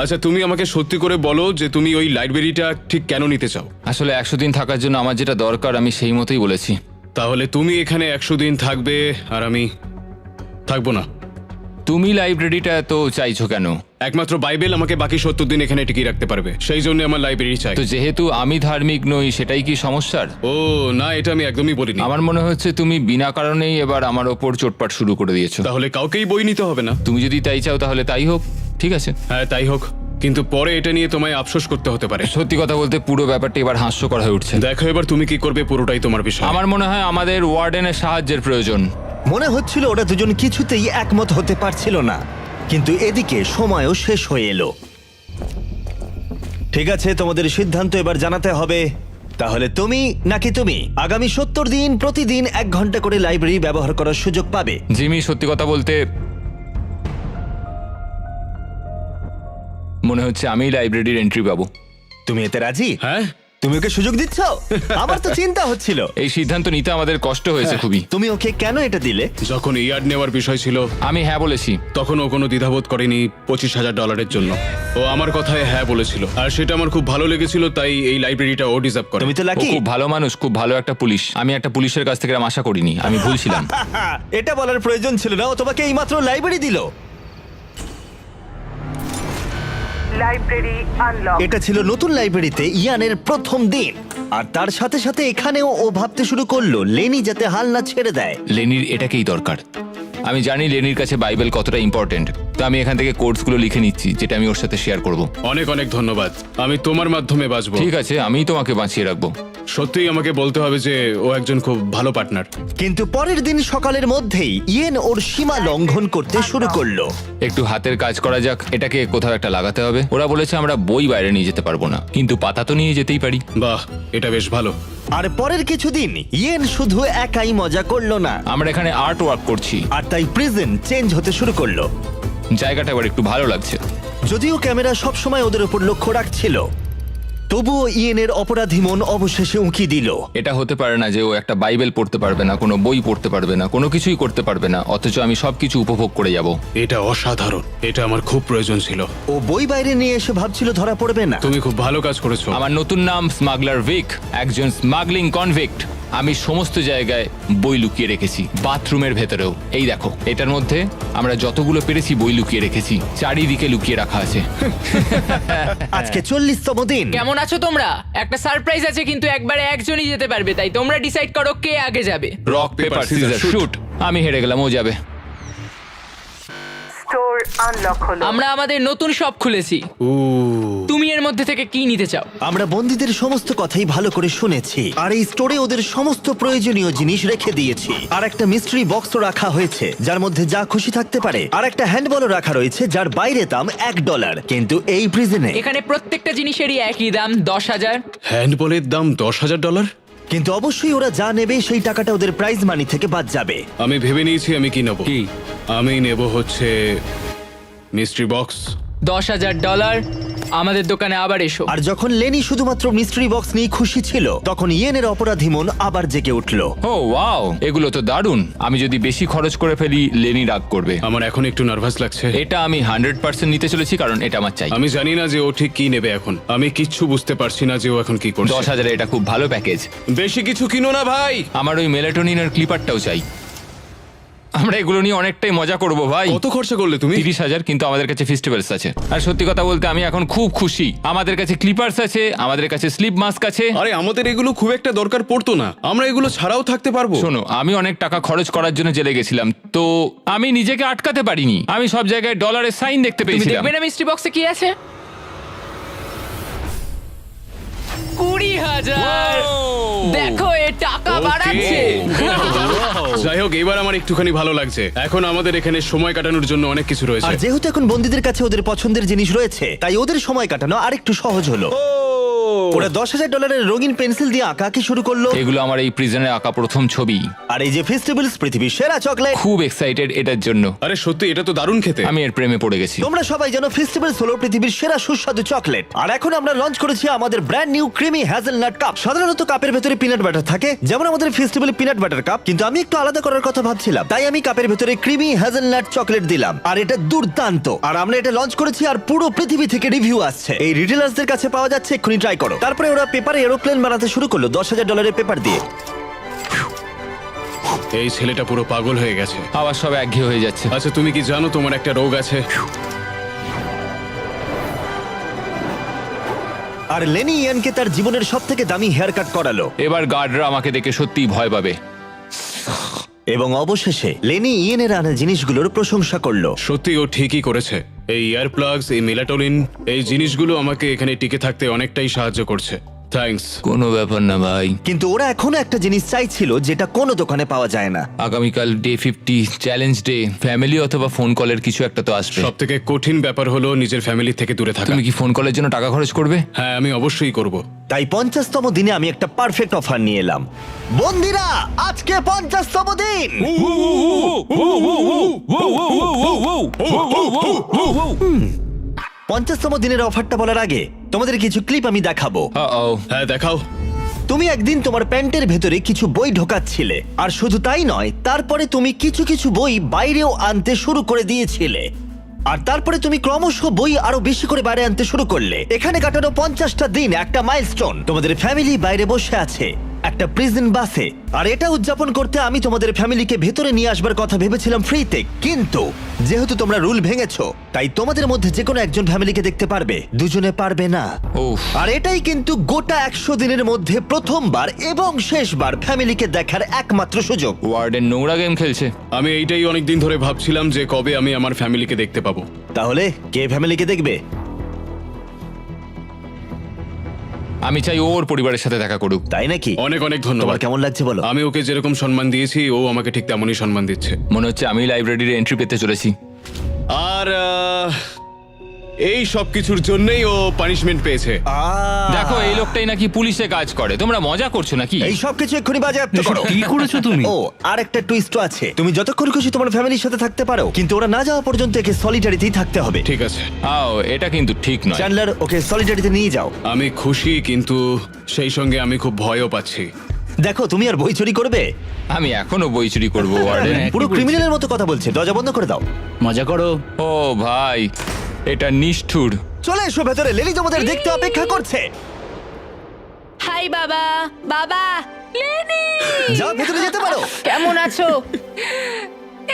আচ্ছা, তুমি আমাকে সত্যি করে বলো যে তুমি ওই লাইব্রেরিটা ঠিক কেন নিতে চাও? আসলে 100 দিন থাকার জন্য আমার যেটা দরকার আমি সেই মতোই বলেছি। তাহলে তুমি এখানে 100 দিন থাকবে আর আমি থাকবো না। তুমি লাইব্রেরিটা তো চাইছো কেন? একমাত্র বাইবেল আমাকে বাকি 70 দিন এখানে টিকিয়ে রাখতে পারবে, সেই জন্য আমার লাইব্রেরি চাই। তো যেহেতু আমি ধার্মিক নই, সেটাই কি সমস্যার? ও না, এটা আমি একদমই বলিনি। আমার মনে হচ্ছে তুমি বিনা কারণেই এবার আমার ওপর চোটপাট শুরু করে দিয়েছো। তাহলে কাউকেই বই নিতে হবে না? তুমি যদি তাই চাও তাহলে তাই হোক, ঠিক আছে। হ্যাঁ তাই হোক, কিন্তু পরে এটা নিয়ে তোমায় আফসোস করতে হতে পারে। সত্যি কথা বলতে পুরো ব্যাপারটা এবার হাস্যকর হয়ে উঠছে। দেখো, এবার তুমি কি করবে পুরোটাই তোমার বিষয়। আমার মনে হয় আমাদের ওয়ার্ডেনের সাহায্যের প্রয়োজন। মনে হচ্ছিল ওরা দুজন কিছুতেই একমত হতে পারছিল না, কিন্তু এদিকে সময়ও শেষ হয়ে এলো। ঠিক আছে, তোমাদের সিদ্ধান্ত এবার জানাতে হবে। তাহলে তুমি নাকি তুমি আগামী 70 দিন প্রতিদিন 1 ঘন্টা করে লাইব্রেরি ব্যবহার করার সুযোগ পাবে। জিমি, সত্যি কথা বলতে মনে হচ্ছে আমি লাইব্রেরির এন্ট্রি পাবো। তুমি এতে রাজি? হ্যাঁ, তুমি ওকে সুযোগ দিচ্ছ? আমার তো চিন্তা হচ্ছিল। এই সিদ্ধান্ত নিতে আমাদের কষ্ট হয়েছে খুবই। তুমি ওকে কেন এটা দিলে? যখন ইয়ার্ড নেওয়ার বিষয় ছিল আমি হ্যাঁ বলেছি। তখন ও কোনো দ্বিধাবোধ করেনি $25,000 জন্য। ও আমার কথায় হ্যাঁ বলেছিল, আর সেটা আমার খুব ভালো লেগেছিল, তাই এই লাইব্রেরিটা ও ডিজার্ভ করে। তুমি তো ও লাকি। খুব ভালো মানুষ, খুব ভালো একটা পুলিশ। আমি একটা পুলিশের কাছ থেকে এরম আশা করিনি, আমি ভুলছিলাম। এটা বলার প্রয়োজন ছিল না, ও তোমাকে এইমাত্র লাইব্রেরি দিল। Library unlock. এটা ছিল নতুন লাইব্রেরিতে ইয়ানের প্রথম দিন, আর তার সাথে সাথে এখানেও ও ভাবতে শুরু করলো লেনি যাতে হাল না ছেড়ে দেয়। লেনির এটাকেই দরকার। আমি জানি লেনির কাছে বাইবেল কতটা ইম্পর্টেন্ট, তো আমি এখান থেকে কোর্সগুলো লিখে নিচ্ছি যেটা আমি ওর সাথে শেয়ার করব। অনেক অনেক ধন্যবাদ, আমি তোমার মাধ্যমে বাঁচবো। ঠিক আছে, আমিই তোমাকে বাঁচিয়ে রাখবো। সত্যিই আমাকে বলতে হবে যে ও একজন খুব ভালো পার্টনার। কিন্তু পরের দিন সকালের মধ্যেই ইয়েন ওর সীমা লঙ্ঘন করতে শুরু করলো। একটু হাতের কাজ করা যাক, এটাকে কোথাও একটা লাগাতে হবে। ওরা বলেছে আমরা বই বাইরে নিয়ে যেতে পারবো না, কিন্তু পাতা তো নিয়ে যেতেই পারি। বাহ, এটা বেশ ভালো। আর পরের কিছুদিন ইয়েন শুধু একাই মজা করলো না, আমরা এখানে আর্ট ওয়ার্ক করছি। আর তাই প্রিজন চেঞ্জ হতে শুরু করলো। জায়গাটা এবার একটু ভালো লাগছে। যদিও ক্যামেরা সবসময় ওদের উপর লক্ষ্য রাখছিল, তবুও ইয়েনের অপরাধী মন অবশেষে উঁকি দিল। এটা হতে পারে না যে ও একটা বাইবেল পড়তে পারবে না, কোনো বই পড়তে পারবে না, কোনো কিছুই করতে পারবে না, অথচ আমি সবকিছু উপভোগ করে যাব। এটা অসাধারণ, এটা আমার খুব প্রয়োজন ছিল। ও বই বাইরে নিয়ে এসে ভাবছিল ধরা পড়বে না। তুমি খুব ভালো কাজ করেছো। আমার নতুন নাম স্মাগলার ভিক, একজন স্মাগলিং কনভিক্ট। আমি সমস্ত জায়গায় বই লুকিয়ে রেখেছি, বাথরুমের ভেতরেও। এই দেখো, এটার মধ্যে আমরা যতগুলো পেরেছি বই লুকিয়ে রেখেছি, চারিদিকে লুকিয়ে রাখা আছে। আজকে 40তম দিন। কেমন আছো তোমরা? একটা সারপ্রাইজ আছে, কিন্তু একবারে একজনই যেতে পারবে, তাই তোমরা ডিসাইড করো কে আগে যাবে। Rock paper scissor shoot. আমি হেরে গেলাম, ও যাবে। স্টোর আনলক হলো। আমরা আমাদের নতুন শপ খুলেছি। তুমি এর মধ্যে থেকে কি নিতে চাও? আমরা বন্দীদের সমস্ত কথাই ভালো করে শুনেছি, আর এই স্টোরে ওদের সমস্ত প্রয়োজনীয় জিনিস রেখে দিয়েছি। আর একটা মিস্ট্রি বক্সও রাখা হয়েছে যার মধ্যে যা খুশি থাকতে পারে, আর একটা হ্যান্ডবলও রাখা রয়েছে যার বাইরে দাম $1। কিন্তু এই প্রিজনে এখানে প্রত্যেকটা জিনিসেরই একই দাম, 10,000। হ্যান্ডবলের দাম $10,000। কিন্তু অবশ্যই ওরা যা নেবে সেই টাকাটা ওদের প্রাইজ মানি থেকে বাদ যাবে। আমি ভেবে নিয়েছি আমি কি নেব। কি? আমি নেব হচ্ছে মিস্ট্রি বক্স। $10,000। আমাদের দোকানে আবার এসো। আর যখন লেনি শুধুমাত্র মিস্ট্রি বক্স নিয়ে খুশি ছিল, তখন ইয়েনের অপরাধী মন আবার জেগে উঠলো। ও ওয়াও, এগুলো তো দারুণ। আমি যদি বেশি খরচ করে ফেলি, লেনি রাগ করবে। আমার এখন একটু নার্ভাস লাগছে। এটা আমি 100% নিতে চলেছি, কারণ এটা আমার চাই। আমি জানি না যে ও ঠিক কি নেবে এখন। আমি কিচ্ছু বুঝতে পারছি না যে ও এখন কি করছে। 10,000 এটা খুব ভালো প্যাকেজ। বেশি কিছু কিনো না ভাই। আমার ওই মেলাটোনিনের ক্লিপারটাও চাই। আমরা এগুলো নিয়ে অনেকটাই মজা করব ভাই। কত খরচা করলে তুমি? 30,000, কিন্তু আমাদের কাছে ফেস্টিভ্যালস আছে। আর সত্যি কথা বলতে আমি এখন খুব খুশি। আমাদের কাছে ক্লিপার্স আছে, আমাদের কাছে স্লিপ মাস্ক আছে। আরে আমাদের এগুলো খুব একটা দরকার পড়তো না, আমরা এগুলো ছাড়াও থাকতে পারবো। শোনো, আমি অনেক টাকা খরচ করার জন্য জেলে গেছিলাম, তো আমি নিজেকে আটকাতে পারিনি। আমি সব জায়গায় ডলারের সাইন দেখতে তুমি পেয়েছিলাম। দেখবে না মিস্ট্রি বক্সে কি আছে? 20,000। দেখো, এ টাকা Okay. বাড়াচ্ছে। যাই হোক, এবার আমার একটুখানি ভালো লাগছে। এখন আমাদের এখানে সময় কাটানোর জন্য অনেক কিছু আর রয়েছে। যেহেতু এখন বন্দীদের কাছে ওদের পছন্দের জিনিস রয়েছে, তাই ওদের সময় কাটানো আরেকটু সহজ হলো। ওরা $10,000 রঙিন পেন্সিল দিয়ে আঁকাকে শুরু করলো। এগুলো আমার এই প্রিজনে আঁকা প্রথম ছবি। আর এই যে ফেস্টিভ্যালস পৃথিবীর সেরা চকলেট। খুব এক্সাইটেড এটার জন্য। আরে সত্যি, এটা তো দারুণ খেতে। আমি এর প্রেমে পড়ে গেছি। তোমরা সবাই জানো ফেস্টিভ্যালস হলো পৃথিবীর সেরা সুস্বাদু চকলেট। আর এখন আমরা লঞ্চ করেছি আমাদের brand new creamy hazelnut cup. সাধারণত কাপের ভেতরে পিনাট বাটার থাকে, যেমন আমাদের ফেস্টিভ্যালে পিনাট বাটার কাপ, কিন্তু আমি একটু আলাদা করার কথা ভাবছিলাম, তাই আমি কাপের ভেতরে ক্রিমি হ্যাজেলনাট চকলেট দিলাম। আর এটা দুর্দান্ত। আর আমরা এটা লঞ্চ করেছি, আর পুরো পৃথিবী থেকে রিভিউ আসছে। এই রিটেলার্সদের কাছে পাওয়া যাচ্ছে, এক্ষুনি ট্রাই করো। তারপরে ওরা পেপারে এরোপ্লেন বানাতে শুরু করলো $10,000 পেপার দিয়ে। এই ছেলেটা পুরো পাগল হয়ে গেছে। আবার সব একঘেয়ে হয়ে যাচ্ছে। আচ্ছা, তুমি কি জানো তোমার একটা রোগ আছে? আর লেনি ইয়ানকে তার জীবনের সবথেকে দামি হেয়ার কাট করালো। এবার গার্ডরা আমাকে দেখে সত্যিই ভয় পাবে। এবং অবশেষে লেনি ইয়েনের আনা জিনিসগুলোর প্রশংসা করলো। সত্যি ও ঠিকই করেছে। এই ইয়ার প্লাগস, এই মেলাটোনিন, এই জিনিসগুলো আমাকে এখানে টিকে থাকতে অনেকটাই সাহায্য করছে। থ্যাঙ্কস। কোনো ব্যাপার না ভাই। কিন্তু ওরা এখনো একটা জিনিস চাইছিল যেটা কোনো দোকানে পাওয়া যায় না। আগামীকাল ডে 50, চ্যালেঞ্জ ডে। ফ্যামিলি অথবা ফোন কলের কিছু একটা তো আসবে। সব থেকে কঠিন ব্যাপার হলো নিজের ফ্যামিলি থেকে দূরে থাকা। তুমি কি ফোন কলের জন্য টাকা খরচ করবে? হ্যাঁ, আমি অবশ্যই করব। তাই 50তম দিনে আমি একটা পারফেক্ট অফার নিয়ে এলাম। বন্ধুরা, আজকে 50তম দিন। 50তম দিনের অফারটা বলার আগে তোমাদের কিছু ক্লিপ আমি দেখাবো। হ্যাঁ, দেখাও। তুমি একদিন তোমার প্যান্টের ভেতরে কিছু বই ঢোকাচ্ছিলে, আর শুধু তাই নয়, তারপরে তুমি কিছু কিছু বই বাইরেও আনতে শুরু করে দিয়েছিলে। আর তারপরে তুমি ক্রমশ বই আরো বেশি করে বাইরে আনতে শুরু করলে। এখানে কাটানো 50টা দিন একটা মাইলস্টোন। তোমাদের ফ্যামিলি বাইরে বসে আছে একটা প্রিজন বাসে, আর এটা উদযাপন করতে আমি তোমাদের ফ্যামিলিকে ভেতরে নিয়ে আসবার কথা ভেবেছিলাম ফ্রিতে। কিন্তু যেহেতু তোমরা রুল ভেঙেছো, তাই তোমাদের মধ্যে যে কোনো একজন ফ্যামিলিকে দেখতে পারবে, দুজনে পারবে না। উফ। আর এটাই কিন্তু গোটা 100 দিনের মধ্যে প্রথমবার এবং শেষবার ফ্যামিলিকে দেখার একমাত্র সুযোগ। ওয়ার্ডেন নোংরা গেম খেলছে। আমি এইটাই অনেকদিন ধরে ভাবছিলাম যে কবে আমি আমার ফ্যামিলিকে দেখতে পাবো। তাহলে কে ফ্যামিলিকে দেখবে? আমি চাই ওর পরিবারের সাথে দেখা করুক। তাই নাকি? অনেক অনেক তোমার ধন্যবাদ। কেমন লাগছে বলো? আমি ওকে যেরকম সম্মান দিয়েছি, ও আমাকে ঠিক তেমনই সম্মান দিচ্ছে। মনে হচ্ছে আমি লাইব্রেরির এন্ট্রি পেতে চলেছি। আর এই সব কিছুর জন্যই ও পানিশমেন্ট পেয়েছে। দেখো, এই লোকটাই নাকি পুলিশে কাজ করে। তোমরা মজা করছো নাকি? এই সব কিছু এক্ষুনি বাজেয়াপ্ত করো। কি করেছো তুমি? ও, আর একটা টুইস্ট আছে। তুমি যতক্ষণ খুশি তোমার ফ্যামিলির সাথে থাকতে পারো, কিন্তু ওরা না যাওয়া পর্যন্ত একে সলিটারিতেই থাকতে হবে। ঠিক আছে। এটা কিন্তু ঠিক নয়। চ্যান্ডলার, ওকে সলিটারিতে নিয়ে যাও। আমি খুশি, কিন্তু সেই সঙ্গে আমি খুব ভয়ও পাচ্ছি। দেখো, তুমি আর বই চুরি করবে? আমি এখনো বই চুরি করবো ওয়ার্ডেন। পুরো ক্রিমিনালের মতো কথা বলছে। দরজা বন্ধ করে দাও। মজা করো। ও ভাই, এটা নিষ্ঠুর। চলে এসো ভেতরে, লেলি তোমাদের দেখতে অপেক্ষা করছে। হাই হাই বাবা। বাবা, লেনি যাও ভেতরে যেতে পারো। কেমন আছো?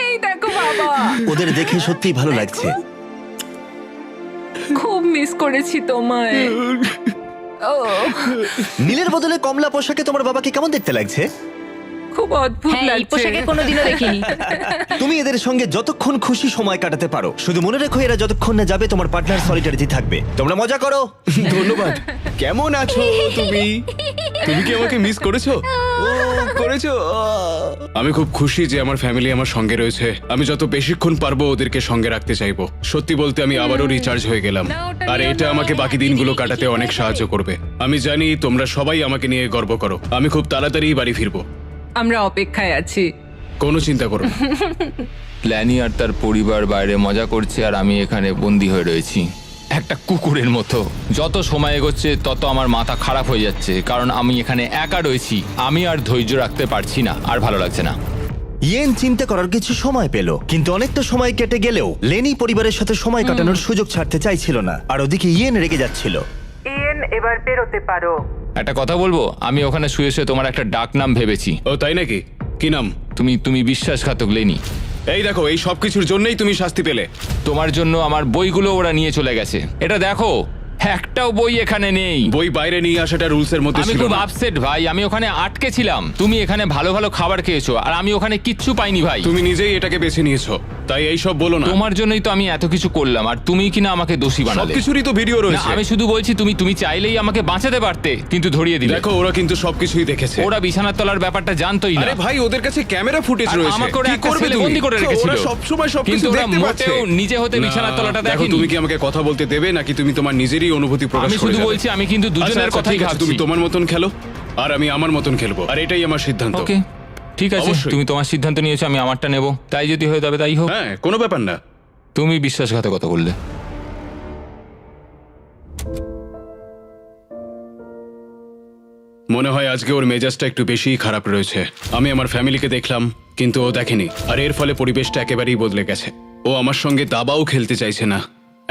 এই দেখো বাবা, ওদের দেখে সত্যিই ভালো লাগছে। খুব মিস করেছি তোমায়। ও নীলের বদলে কমলা পোশাকে তোমার বাবাকে কেমন দেখতে লাগছে? খুব অদ্ভুত হ্যাঁ, এই লাগছে। পোশাকে কোনোদিনও দেখিনি। তুমি এদের সঙ্গে যতক্ষণ খুশি সময় কাটাতে পারো, শুধু মনে রেখো এরা যতক্ষণ না যাবে তোমার পার্টনার সলিটারিটি থাকবে। তোমরা মজা করো। ধন্যবাদ। কেমন আছো তুমি? তুমি কি আমাকে মিস করেছো? ও করেছো। আমি খুব খুশি যে আমার ফ্যামিলি আমার সঙ্গে রয়েছে। আমি যত বেশিক্ষণ পারবো ওদেরকে সঙ্গে রাখতে চাইবো। সত্যি বলতে আমি আবারও রিচার্জ হয়ে গেলাম, আর এটা আমাকে বাকি দিনগুলো কাটাতে অনেক সাহায্য করবে। আমি জানি তোমরা সবাই আমাকে নিয়ে গর্ব করো। আমি খুব তাড়াতাড়ি বাড়ি ফিরবো। আমরা অপেক্ষায় আছি। কোনো চিন্তা করো না। ল্যানি আর তার পরিবার বাইরে মজা করছে আর আমি এখানে বন্দি হয়ে রয়েছি একটা কুকুরের মতো। যত সময় এগোচ্ছে তত আমার মাথা খারাপ হয়ে যাচ্ছে, কারণ আমি এখানে একা রয়েছি। আমি আর ধৈর্য রাখতে পারছি না, আর ভালো লাগছে না। ইয়েন চিন্তা করার কিছু সময় পেল, কিন্তু অনেকটা সময় কেটে গেলেও লেনি পরিবারের সাথে সময় কাটানোর সুযোগ ছাড়তে চাইছিল না, আর ওদিকে ইয়েন রেগে যাচ্ছিল। ইয়েন, এবার বেরোতে পারো। একটা কথা বলবো, আমি ওখানে শুয়ে শুয়ে তোমার একটা ডাক নাম ভেবেছি। ও তাই নাকি? কি নাম? তুমি বিশ্বাসঘাতক লেনি। এই দেখো, এই সব কিছুর জন্যই তুমি শাস্তি পেলে। তোমার জন্য আমার বইগুলো ওরা নিয়ে চলে গেছে। এটা দেখো, একটাও বই এখানে নেই। বই বাইরে নিয়ে আসাটা রুলস এর মধ্যে আমি ছিল খুব না। আপসেট ভাই, আমি ওখানে আটকে ছিলাম। তুমি এখানে ভালো ভালো খাবার খেয়েছো আর আমি ওখানে কিচ্ছু পাইনি ভাই। তুমি নিজেই এটাকে বেছে নিয়েছো, তাই এই সব বলো না। তোমার জন্যই তো আমি এত কিছু করলাম, আর তুমি কিনা আমাকে দোষী বানালে। সবকিছুরই তো ভিডিও না, রয়েছে। আমি শুধু বলছি তুমি চাইলেই আমাকে বাঁচাতে পারতে, কিন্তু ধরিয়ে দিলে। দেখো, ওরা কিন্তু সবকিছুই দেখেছে। ওরা বিছানার তলার ব্যাপারটা জানতোই না। আরে ভাই, ওদের কাছে ক্যামেরা ফুটেজ আর রয়েছে। আমাকে ওরা কি একটা করবে ছেলে তুমি? বন্দি করে তো রেখেছিল। ওরা সবসময় সবকিছু কিন্তু ওরা দেখতে পাচ্ছে। মোটেও নিজে হতে না, বিছানার তলাটা দেখো, দেখেনি। তুমি কি আমাকে কথা বলতে দেবে, নাকি তুমি তোমার নিজেরই অনুভূতি প্রকাশ আমি করে শুধু যাবে? বলছি, আমি কিন্তু দুজনের আচ্ছা, কথাই ঠিক আছে, ভাবছি। তুমি তোমার মতন খেলো আর আমি আমার মতন খেলবো, আর এটাই আমার সিদ্ধান্ত। ওকে, ঠিক আছে, অবশ্যই। তুমি তোমার সিদ্ধান্ত নিয়েছো, আমি আমারটা নেব। তাই যদি হয়ে যাবে তাই হোক। হ্যাঁ, কোনো ব্যাপার না। তুমি বিশ্বাসঘাতকতা করলে। মনে হয় আজকে ওর মেজাজটা একটু বেশিই খারাপ রয়েছে। আমি আমার ফ্যামিলিকে দেখলাম, কিন্তু ও দেখেনি, আর এর ফলে পরিবেশটা একেবারেই বদলে গেছে। ও আমার সঙ্গে দাবাও খেলতে চাইছে না,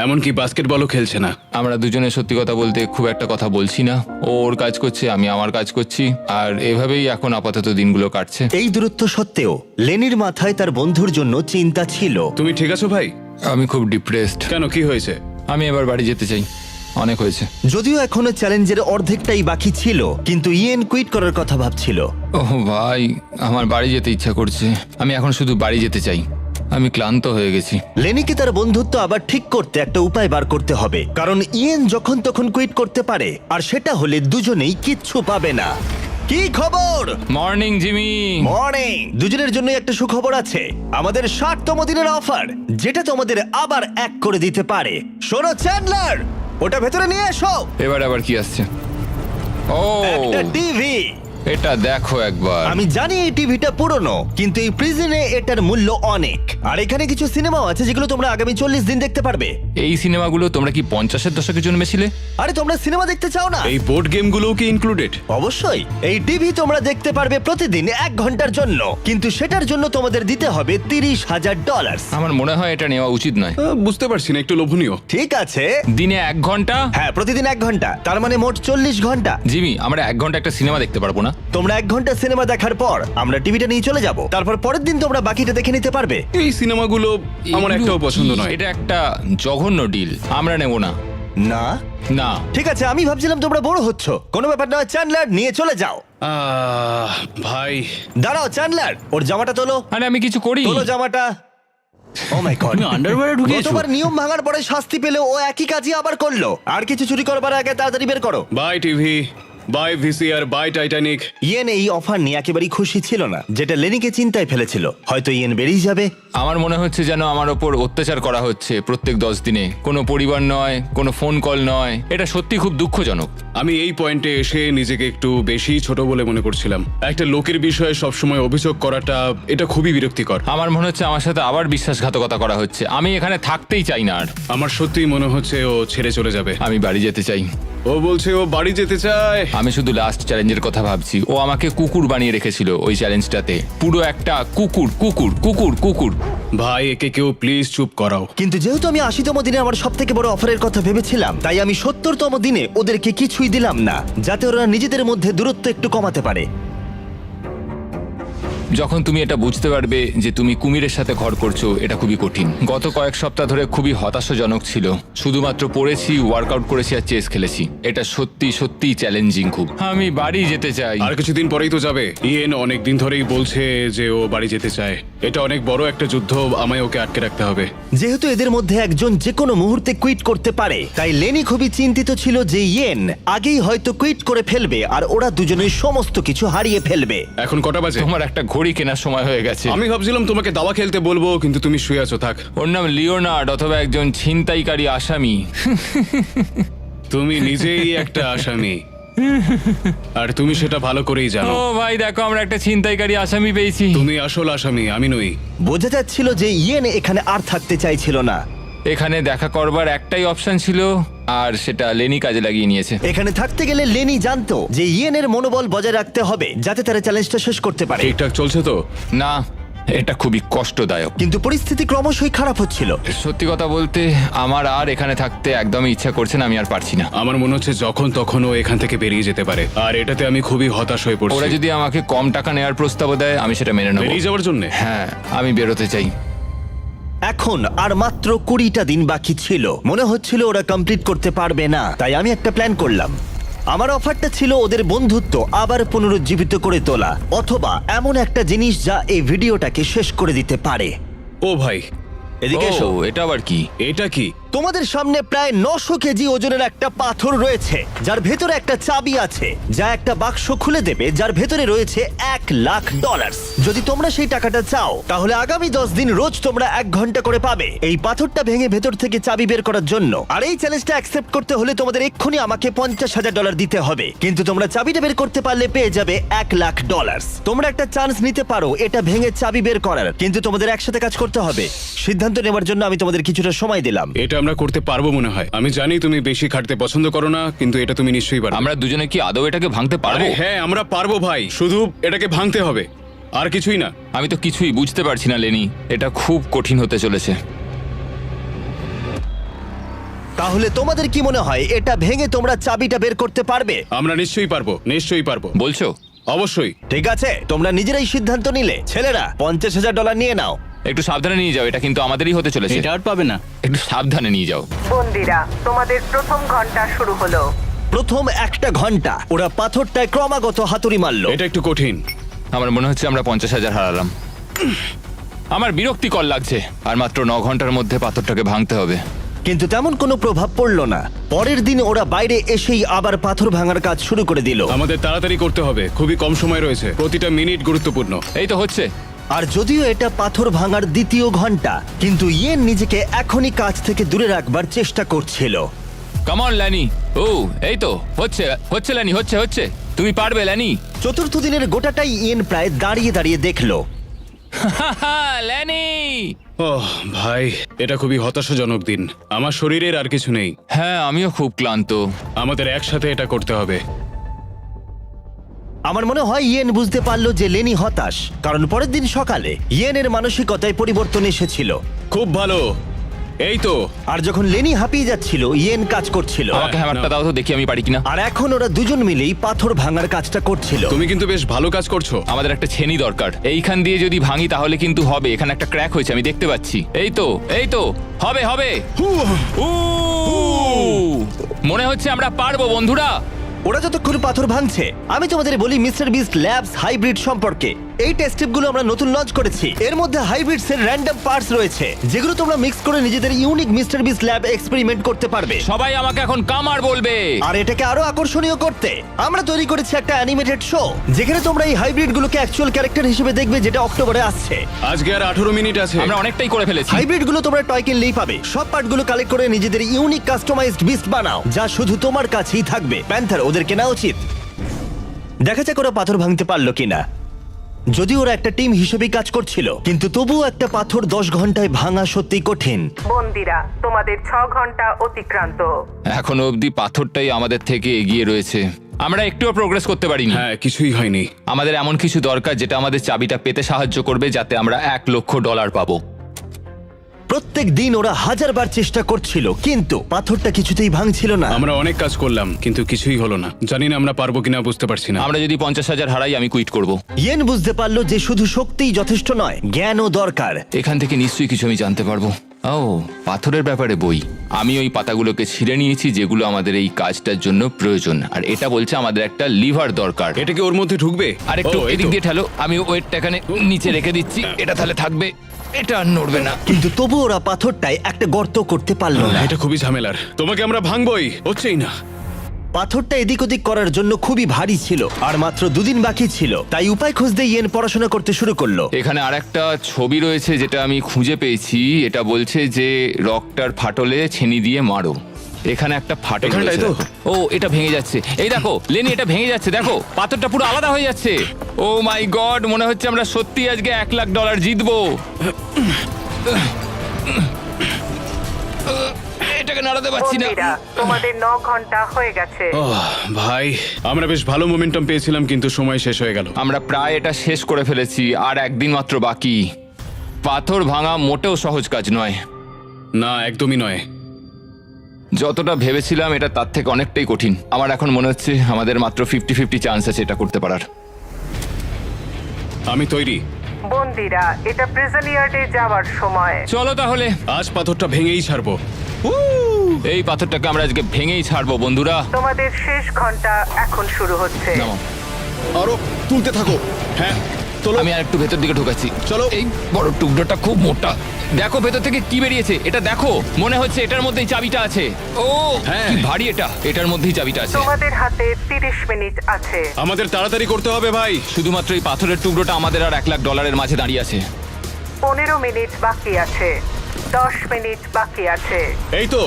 এমনকি বাস্কেটবলও খেলছে না। আমরা দুজনে সত্যি কথা বলতে খুব একটা কথা বলছি না। ও ওর কাজ করছে, আমি আমার কাজ করছি, আর এভাবেই এখন আপাতত দিনগুলো কাটছে। এই দূরত্ব সত্ত্বেও লেনির মাথায় তার বন্ধুর জন্য চিন্তা ছিল। তুমি ঠিক আছো ভাই? আমি খুব ডিপ্রেসড। কেন, কি হয়েছে? আমি এবার বাড়ি যেতে চাই, অনেক হয়েছে। যদিও এখনো চ্যালেঞ্জের অর্ধেকটাই বাকি ছিল, কিন্তু ইয়েন কুইট করার কথা ভাবছিল। ওহ ভাই, আমার বাড়ি যেতে ইচ্ছা করছে। আমি এখন শুধু বাড়ি যেতে চাই। আমি ক্লান্ত হয়ে গেছি। লেনিকে তার বন্ধুত্ব আবার ঠিক করতে একটা উপায় বার করতে হবে, কারণ ইয়েন যখন তখন কুইট করতে পারে, আর সেটা হলে দুজনেই কিচ্ছু পাবে না। কি খবর? Morning Jimmy. মর্নিং। দুজনের জন্য একটা সুখবর আছে, আমাদের 60তম দিনের অফার, যেটা তোমাদের আবার এক করে দিতে পারে। শোনো চ্যান্ডলার, ওটা ভেতরে নিয়ে এসো। এবার আবার কি আসছে? ও, একটা টিভি। এটা দেখো একবার। আমি জানি এই টিভিটা পুরনো, কিন্তু এই প্রিজনে এটার মূল্য অনেক। আর এখানে কিছু সিনেমাও আছে যেগুলো তোমরা আগামী 40 দিন দেখতে পারবে। এই সিনেমাগুলো তোমরা কি 50-এর দশকে জন্মেছিলে? আরে তোমরা সিনেমা দেখতে চাও না? এই বোর্ড গেমগুলোও কি ইনক্লুডেড? অবশ্যই। এই টিভি তোমরা দেখতে পারবে প্রতিদিন 1 ঘন্টার জন্য, কিন্তু সেটার জন্য তোমাদের দিতে হবে $30,000। আমার মনে হয় এটা নেওয়া উচিত নয়। বুঝতে পারছি না, একটু লোভনীয়। ঠিক আছে, দিনে 1 ঘন্টা? হ্যাঁ, প্রতিদিন 1 ঘন্টা, তার মানে মোট 40 ঘন্টা। জিমি, আমরা 1 ঘন্টা একটা সিনেমা দেখতে পারবো না? তোমরা 1 ঘন্টা সিনেমা দেখার পর আমরা টিভিটা নিয়ে চলে যাব, তারপর পরের দিন তোমরা বাকিটা দেখে নিতে পারবে। এই সিনেমাগুলো আমার এগুলো একটাও পছন্দ কি? নয়। এটা একটা জঘন্য ডিল, আমরা নেব না। না, না। ঠিক আছে, আমি ভাবছিলাম তোমরা বড় হচ্ছ। কোনো ব্যাপার নয়, চ্যান্ডলার নিয়ে চলে যাও। ভাই, দাঁড়াও চ্যান্ডলার, ওর জামাটা তোলো। আরে আমি কিছু করি। তোলো জামাটা। ও মাই গড, আন্ডারওয়্যারে ঢুকিয়েছো? গতবার নিয়ম ভাঙার পরে শাস্তি পেলেও ও একই কাজই আবার করলো। আর কিছু চুরি করবার আগে তাড়াতাড়ি বের করো। Bye TV, bye VCR, bye Titanic. ইয়েন এই অফার নিয়ে একেবারেই খুশি ছিল না, যেটা লেনিকে চিন্তায় ফেলেছিল। হয়তো ইয়েন বেরিয়ে যাবে। আমার মনে হচ্ছে যেন আমার ওপর অত্যাচার করা হচ্ছে প্রত্যেক 10 দিনে। কোনো পরিবার নয়, কোনো ফোন কল নয়। এটা সত্যি খুব দুঃখজনক। আমি এই পয়েন্টে এসে নিজেকে একটু বেশি ছোট বলে মনে করছিলাম। একটা লোকের বিষয়ে সবসময় অভিযোগ করাটা, এটা খুবই বিরক্তিকর। আমার মনে হচ্ছে আমার সাথে আবার বিশ্বাসঘাতকতা করা হচ্ছে। আমি এখানে থাকতেই চাই না আর। আমার সত্যিই মনে হচ্ছে ও ছেড়ে চলে যাবে। আমি বাড়ি যেতে চাই। ও ও বলছে ও বাড়ি যেতে চায়। আমি শুধু লাস্ট চ্যালেঞ্জের কথা ভাবছি। ও আমাকে কুকুর বানিয়ে রেখেছিল ওই চ্যালেঞ্জটাতে, পুরো একটা কুকুর কুকুর কুকুর কুকুর। ভাই একে কেউ প্লিজ চুপ করাও। কিন্তু যেহেতু আমি 80তম দিনে আমার সব থেকে বড় অফারের কথা ভেবেছিলাম, তাই আমি 70তম দিনে ওদেরকে কিছুই দিলাম না, যাতে ওরা নিজেদের মধ্যে দূরত্ব একটু কমাতে পারে। যখন তুমি এটা বুঝতে পারবে যে তুমি কুমিরের সাথে ঘর করছো, এটা খুবই কঠিন। গত কয়েক সপ্তাহ ধরে খুবই হতাশাজনক ছিল। শুধুমাত্র পড়েছি, ওয়ার্কআউট করেছি আর চেস খেলেছি। এটা সত্যি সত্যি চ্যালেঞ্জিং খুব। আমি বাড়ি যেতে চাই। আর কিছুদিন পরেই তো যাবে। ইয়েন অনেক দিন ধরেই বলছে যে ও বাড়ি যেতে চায়। এটা অনেক বড় একটা যুদ্ধ, আমায় ওকে আটকে রাখতে হবে। যেহেতু এদের মধ্যে একজন যে কোনো মুহূর্তে কুইট করতে পারে, তাই লেনি খুবই চিন্তিত ছিল যে ইয়েন আগেই হয়তো কুইট করে ফেলবে আর ওরা দুজনেই সমস্ত কিছু হারিয়ে ফেলবে। এখন কটা বাজে? তোমার একটা ঘড়ি কেনার সময় হয়ে গেছে। আমি ভাবছিলাম তোমাকে দাবা খেলতে বলবো, কিন্তু তুমি শুয়ে আছো। থাক, ওর নাম লিওনার্ড অথবা একজন ছিনতাইকারী আসামি। তুমি নিজেই একটা আসামি, আর তুমি সেটা ভালো করেই জানো। ও ভাই দেখো, আমরা একটা ছিনতাইকারী আসামি পেয়েছি। তুমি আসল আসামি, আমি নই। বোঝা যাচ্ছিল যে ইয়েন এখানে আর থাকতে চাইছিল না। এখানে দেখা করবার একটাই অপশন ছিল, আর সেটা লেনি কাজে লাগিয়ে নিয়েছে। এখানে থাকতে গেলে লেনি জানতো যে ইয়েনের মনোবল বজায় রাখতে হবে, যাতে তারা চ্যালেঞ্জটা শেষ করতে পারে। ঠিকঠাক চলছে তো? না, এটা খুবই কষ্টদায়ক। কিন্তু পরিস্থিতি ক্রমশই খারাপ হচ্ছিল। সত্যি কথা বলতে আমার আর এখানে থাকতে একদমই ইচ্ছা করছে না। আমি আর পারছি না। আমার মনে হচ্ছে যখন তখন ও এখান থেকে বেরিয়ে যেতে পারে, আর এটাতে আমি খুবই হতাশ হয়ে ওরা পড়ছি। যদি আমাকে কম টাকা নেওয়ার প্রস্তাব দেয়, আমি সেটা মেনে নেব। বেরিয়ে যাওয়ার জন্য? হ্যাঁ, আমি বেরোতে চাই। এখন আর মাত্র 20টা দিন বাকি ছিল। মনে হচ্ছিল ওরা কমপ্লিট করতে পারবে না, তাই আমি একটা প্ল্যান করলাম। আমার অফারটা ছিল ওদের বন্ধুত্ব আবার পুনরুজ্জীবিত করে তোলা, অথবা এমন একটা জিনিস যা এই ভিডিওটাকে শেষ করে দিতে পারে। ও ভাই, এদিকে এসো। ও, এটা আবার কি? এটা কি? তোমাদের সামনে প্রায় 900 কেজি ওজনের একটা পাথর রয়েছে, যার ভেতরে একটা চাবি আছে, যা একটা বাক্স খুলে দেবে, যার ভেতরে রয়েছে $1,00,000। যদি তোমরা সেই টাকাটা চাও, তাহলে আগামী 10 দিন রোজ তোমরা 1 ঘন্টা করে পাবে এই পাথরটা ভেঙে ভেতর থেকে চাবি বের করার জন্য। আর এই চ্যালেঞ্জটা অ্যাকসেপ্ট করতে হলে তোমাদের এক্ষুনি আমাকে $50,000 দিতে হবে। কিন্তু তোমরা চাবিটা বের করতে পারলে পেয়ে যাবে $1,00,000। তোমরা একটা চান্স নিতে পারো এটা ভেঙে চাবি বের করার, কিন্তু তোমাদের একসাথে কাজ করতে হবে। সিদ্ধান্ত নেওয়ার জন্য আমি তোমাদের কিছুটা সময় দিলাম। এটা আমরা করতে পারবো মনে হয়। আমি জানি তুমি বেশি খাটতে পছন্দ করো না, কিন্তু এটা তুমি নিশ্চয়ই পারবে। আমরা দুজনে কি আদৌ এটাকে ভাঙতে পারবো? আরে হ্যাঁ, আমরা পারবো ভাই, শুধু এটাকে ভাঙতে হবে, আর কিছুই না। আমি তো কিছুই বুঝতে পারছি না লেনি। এটা খুব কঠিন হতে চলেছে। তাহলে তোমাদের কি মনে হয় এটা ভেঙে তোমরা চাবিটা বের করতে পারবে? আমরা নিশ্চয়ই পারবো, নিশ্চয়ই পারবো। বলছো? অবশ্যই। ঠিক আছে, তোমরা নিজেরাই সিদ্ধান্ত নিলে। ছেলেরা, $50,000 নিয়ে নাও। একটু সাবধানে নিয়ে যাও, এটা কিন্তু আমাদেরই হতে চলেছে। এটা আর পাবে না। একটু সাবধানে নিয়ে যাও। বন্দিরা, তোমাদের প্রথম ঘন্টা শুরু হলো। প্রথম 1 ঘন্টা ওরা পাথরটায় ক্রমাগত হাতুড়ি মারলো। এটা একটু কঠিন। আমার মনে হচ্ছে আমরা 50,000 হারালাম। আমার বিরক্তিকর লাগছে। আর মাত্র 9 ঘন্টার মধ্যে পাথরটাকে ভাঙতে হবে। কিন্তু তেমন কোনো প্রভাব পড়লো না। পরের দিন ওরা বাইরে এসেই আবার পাথর ভাঙার কাজ শুরু করে দিল। আমাদের তাড়াতাড়ি করতে হবে, খুবই কম সময় রয়েছে, প্রতিটা মিনিট গুরুত্বপূর্ণ। এই তো হচ্ছে। আর যদিও এটা পাথর ভাঙার দ্বিতীয় ঘন্টা, কিন্তু ইয়েন নিজেকে এখনই কাজ থেকে দূরে রাখবার চেষ্টা করছিল। Come on ল্যানি। ও, এই তো হচ্ছে হচ্ছে ল্যানি, হচ্ছে হচ্ছে। তুমি পারবে ল্যানি। চতুর্থ দিনের গোটাটাই ইয়েন প্রায় দাঁড়িয়ে দাঁড়িয়ে দেখলো। ল্যানি! ওহ ভাই, এটা খুবই হতাশাজনক দিন। আমার শরীরের আর কিছু নেই। হ্যাঁ, আমিও খুব ক্লান্ত। আমাদের একসাথে এটা করতে হবে। আমার মনে হয় ইয়েন বুঝতে পারলো যে লেনি হতাশ, কারণ পরের দিন সকালে ইয়েনের মানসিকতায় পরিবর্তন এসেছিল। খুব ভালো, এই তো। আর যখন লেনি হাঁপিয়ে যাচ্ছিল, ইয়েন কাজ করছিল। আমাকে হ্যামারটা দাও তো, দেখি আমি পারি কিনা। আর এখন ওরা দুজন মিলেই পাথর ভাঙার কাজটা করছিল। তুমি কিন্তু বেশ ভালো কাজ করছো। আমাদের একটা ছেনি দরকার। এইখান দিয়ে যদি ভাঙি তাহলে কিন্তু হবে। এখানে একটা ক্র্যাক হয়েছে, আমি দেখতে পাচ্ছি। এই তো, এই তো, হবে হবে। উ! মনে হচ্ছে আমরা পারবো বন্ধুরা। ওরা যতক্ষণ পাথর ভাঙছে, আমি তোমাদের বলি মিস্টার বিস্ট ল্যাবস হাইব্রিড সম্পর্কে। এই টেস্ট স্ট্রিপগুলো আমরা নতুন লঞ্চ করেছি। এর মধ্যে হাইব্রিডস এর র্যান্ডম পার্টস রয়েছে, যেগুলো তোমরা মিক্স করে নিজেদের unique mister beast lab experiment করতে পারবে। সবাই আমাকে এখন কামার বলবে। আর এটাকে আরো আকর্ষণীয় করতে আমরা তৈরি করেছি একটা অ্যানিমেটেড শো, যেখানে তোমরা এই হাইব্রিড গুলোকে অ্যাকচুয়াল ক্যারেক্টার হিসেবে দেখবে, যেটা অক্টোবরে আসছে। আজকে আর 18 মিনিট আছে। আমরা অনেকটাই করে ফেলেছি। হাইব্রিড গুলো তোমরা টয় কিনলেই পাবে। সব পার্টগুলো কালেক্ট করে নিজেদের ইউনিক কাস্টমাইজড বিস্ট বানাও, যা শুধু তোমার কাছেই থাকবে। প্যান্থার, ওদের কেনা উচিত। দেখা যাক ওরা পাথর ভাঙতে পারলো কিনা। যদি ওরা একটা টিম হিসেবে কাজ করছিল, কিন্তু তবুও একটা পাথর 10 ঘন্টায় ভাঙা সত্যি কঠিন। বন্দিরা, তোমাদের 6 ঘন্টা অতিক্রান্ত। এখনো অবধি পাথরটাই আমাদের থেকে এগিয়ে রয়েছে। আমরা একটুও প্রোগ্রেস করতে পারিনি। হ্যাঁ, কিছুই হয়নি। আমাদের এমন কিছু দরকার যেটা আমাদের চাবিটা পেতে সাহায্য করবে, যাতে আমরা $1,00,000 পাবো। প্রত্যেক দিন ওরা 1000 বার চেষ্টা করছিল, কিন্তু পাথরটা কিছুতেই ভাঙছিল না। আমরা অনেক কাজ করলাম, কিন্তু কিছুই হলো না। জানি না আমরা পারবো কিনা, বুঝতে পারছি না। আমরা যদি 50,000 হারাই, আমি কুইট করব। ইয়েন বুঝতে পারলো যে শুধু শক্তিই যথেষ্ট নয়, জ্ঞানও দরকার। এখান থেকে নিশ্চয়ই কিছু আমি জানতে পারবো। ও, পাথরের ব্যাপারে বই। আমি ওই পাতাগুলোকে ছিঁড়ে নিয়েছি যেগুলো আমাদের এই কাজটার জন্য প্রয়োজন, আর এটা বলছে আমাদের একটা লিভার দরকার। এটা কি ওর মধ্যে ঢুকবে? আর একটু ও, এই এদিক তো। দিয়ে ঠেলো, আমি ওয়েটটা এখানে নিচে রেখে দিচ্ছি। এটা তাহলে থাকবে, এটা আর নড়বে না। কিন্তু তবু ওরা পাথরটায় একটা গর্ত করতে পারলো না। এটা খুবই ঝামেলার। তোমাকে আমরা ভাঙবই, হচ্ছেই না। পাথরটা এদিক ওদিক করার জন্য খুবই ভারী ছিল, আর মাত্র 2 দিন বাকি ছিল। তাই উপায় খুঁজতে ইয়েন পড়াশোনা করতে শুরু করলো। এখানে আরেকটা ছবি রয়েছে যেটা আমি খুঁজে পেয়েছি। এটা বলছে যে রকটার ফাটলে ছেনি দিয়ে মারো। এখানে একটা ফাটল এখানটায় রয়েছে। তো? ও, এটা ভেঙে যাচ্ছে। এই দেখো লেনি, এটা ভেঙে যাচ্ছে। দেখো পাথরটা পুরো আলাদা হয়ে যাচ্ছে। ও মাই গড, মনে হচ্ছে আমরা সত্যি আজকে $1,00,000 জিতবো। এটাকে নাড়াতে পারছি না। বন্দিরা, তোমাদের 9 ঘন্টা হয়ে গেছে। ভাই, আমরা বেশ ভালো মোমেন্টাম পেয়েছিলাম, কিন্তু সময় শেষ হয়ে গেল। আমরা প্রায় এটা শেষ করে ফেলেছি, আর একদিন মাত্র বাকি। পাথর ভাঙা মোটেও সহজ কাজ নয়। না, একদমই নয়। যতটা ভেবেছিলাম এটা তার থেকে অনেকটাই কঠিন। আমার এখন মনে হচ্ছে আমাদের মাত্র 50-50 চান্স আছে এটা করতে পারার। আমি তৈরি। বন্দিরা, এটা প্রিজন ইয়ার্ডে যাওয়ার সময়। চলো তাহলে, আজ পাথরটা ভেঙেই ছাড়বো। এই পাথরটাকে আমরা আজকে ভেঙেই ছাড়বো বন্ধুরা। তোমাদের শেষ ঘন্টা এখন শুরু হচ্ছে। নামো। আরো তুলতে থাকো। হ্যাঁ, তোলো। আমি আর একটু ভেতর দিকে ঢোকাচ্ছি। চলো। এই বড় টুকরোটা খুব মোটা। দেখো ভেতর থেকে কি বেরিয়েছে, এটা দেখো। মনে হচ্ছে এটার মধ্যেই চাবিটা আছে। ও হ্যাঁ। কি ভারী এটা, এটার মধ্যেই চাবিটা আছে। তোমাদের হাতে 30 মিনিট আছে। আমাদের তাড়াতাড়ি করতে হবে ভাই। শুধুমাত্র এই পাথরের টুকরোটা আমাদের আর $1,00,000 মাঝে দাঁড়িয়ে আছে। 15 মিনিট বাকি আছে। 10 মিনিট বাকি আছে। এই তো।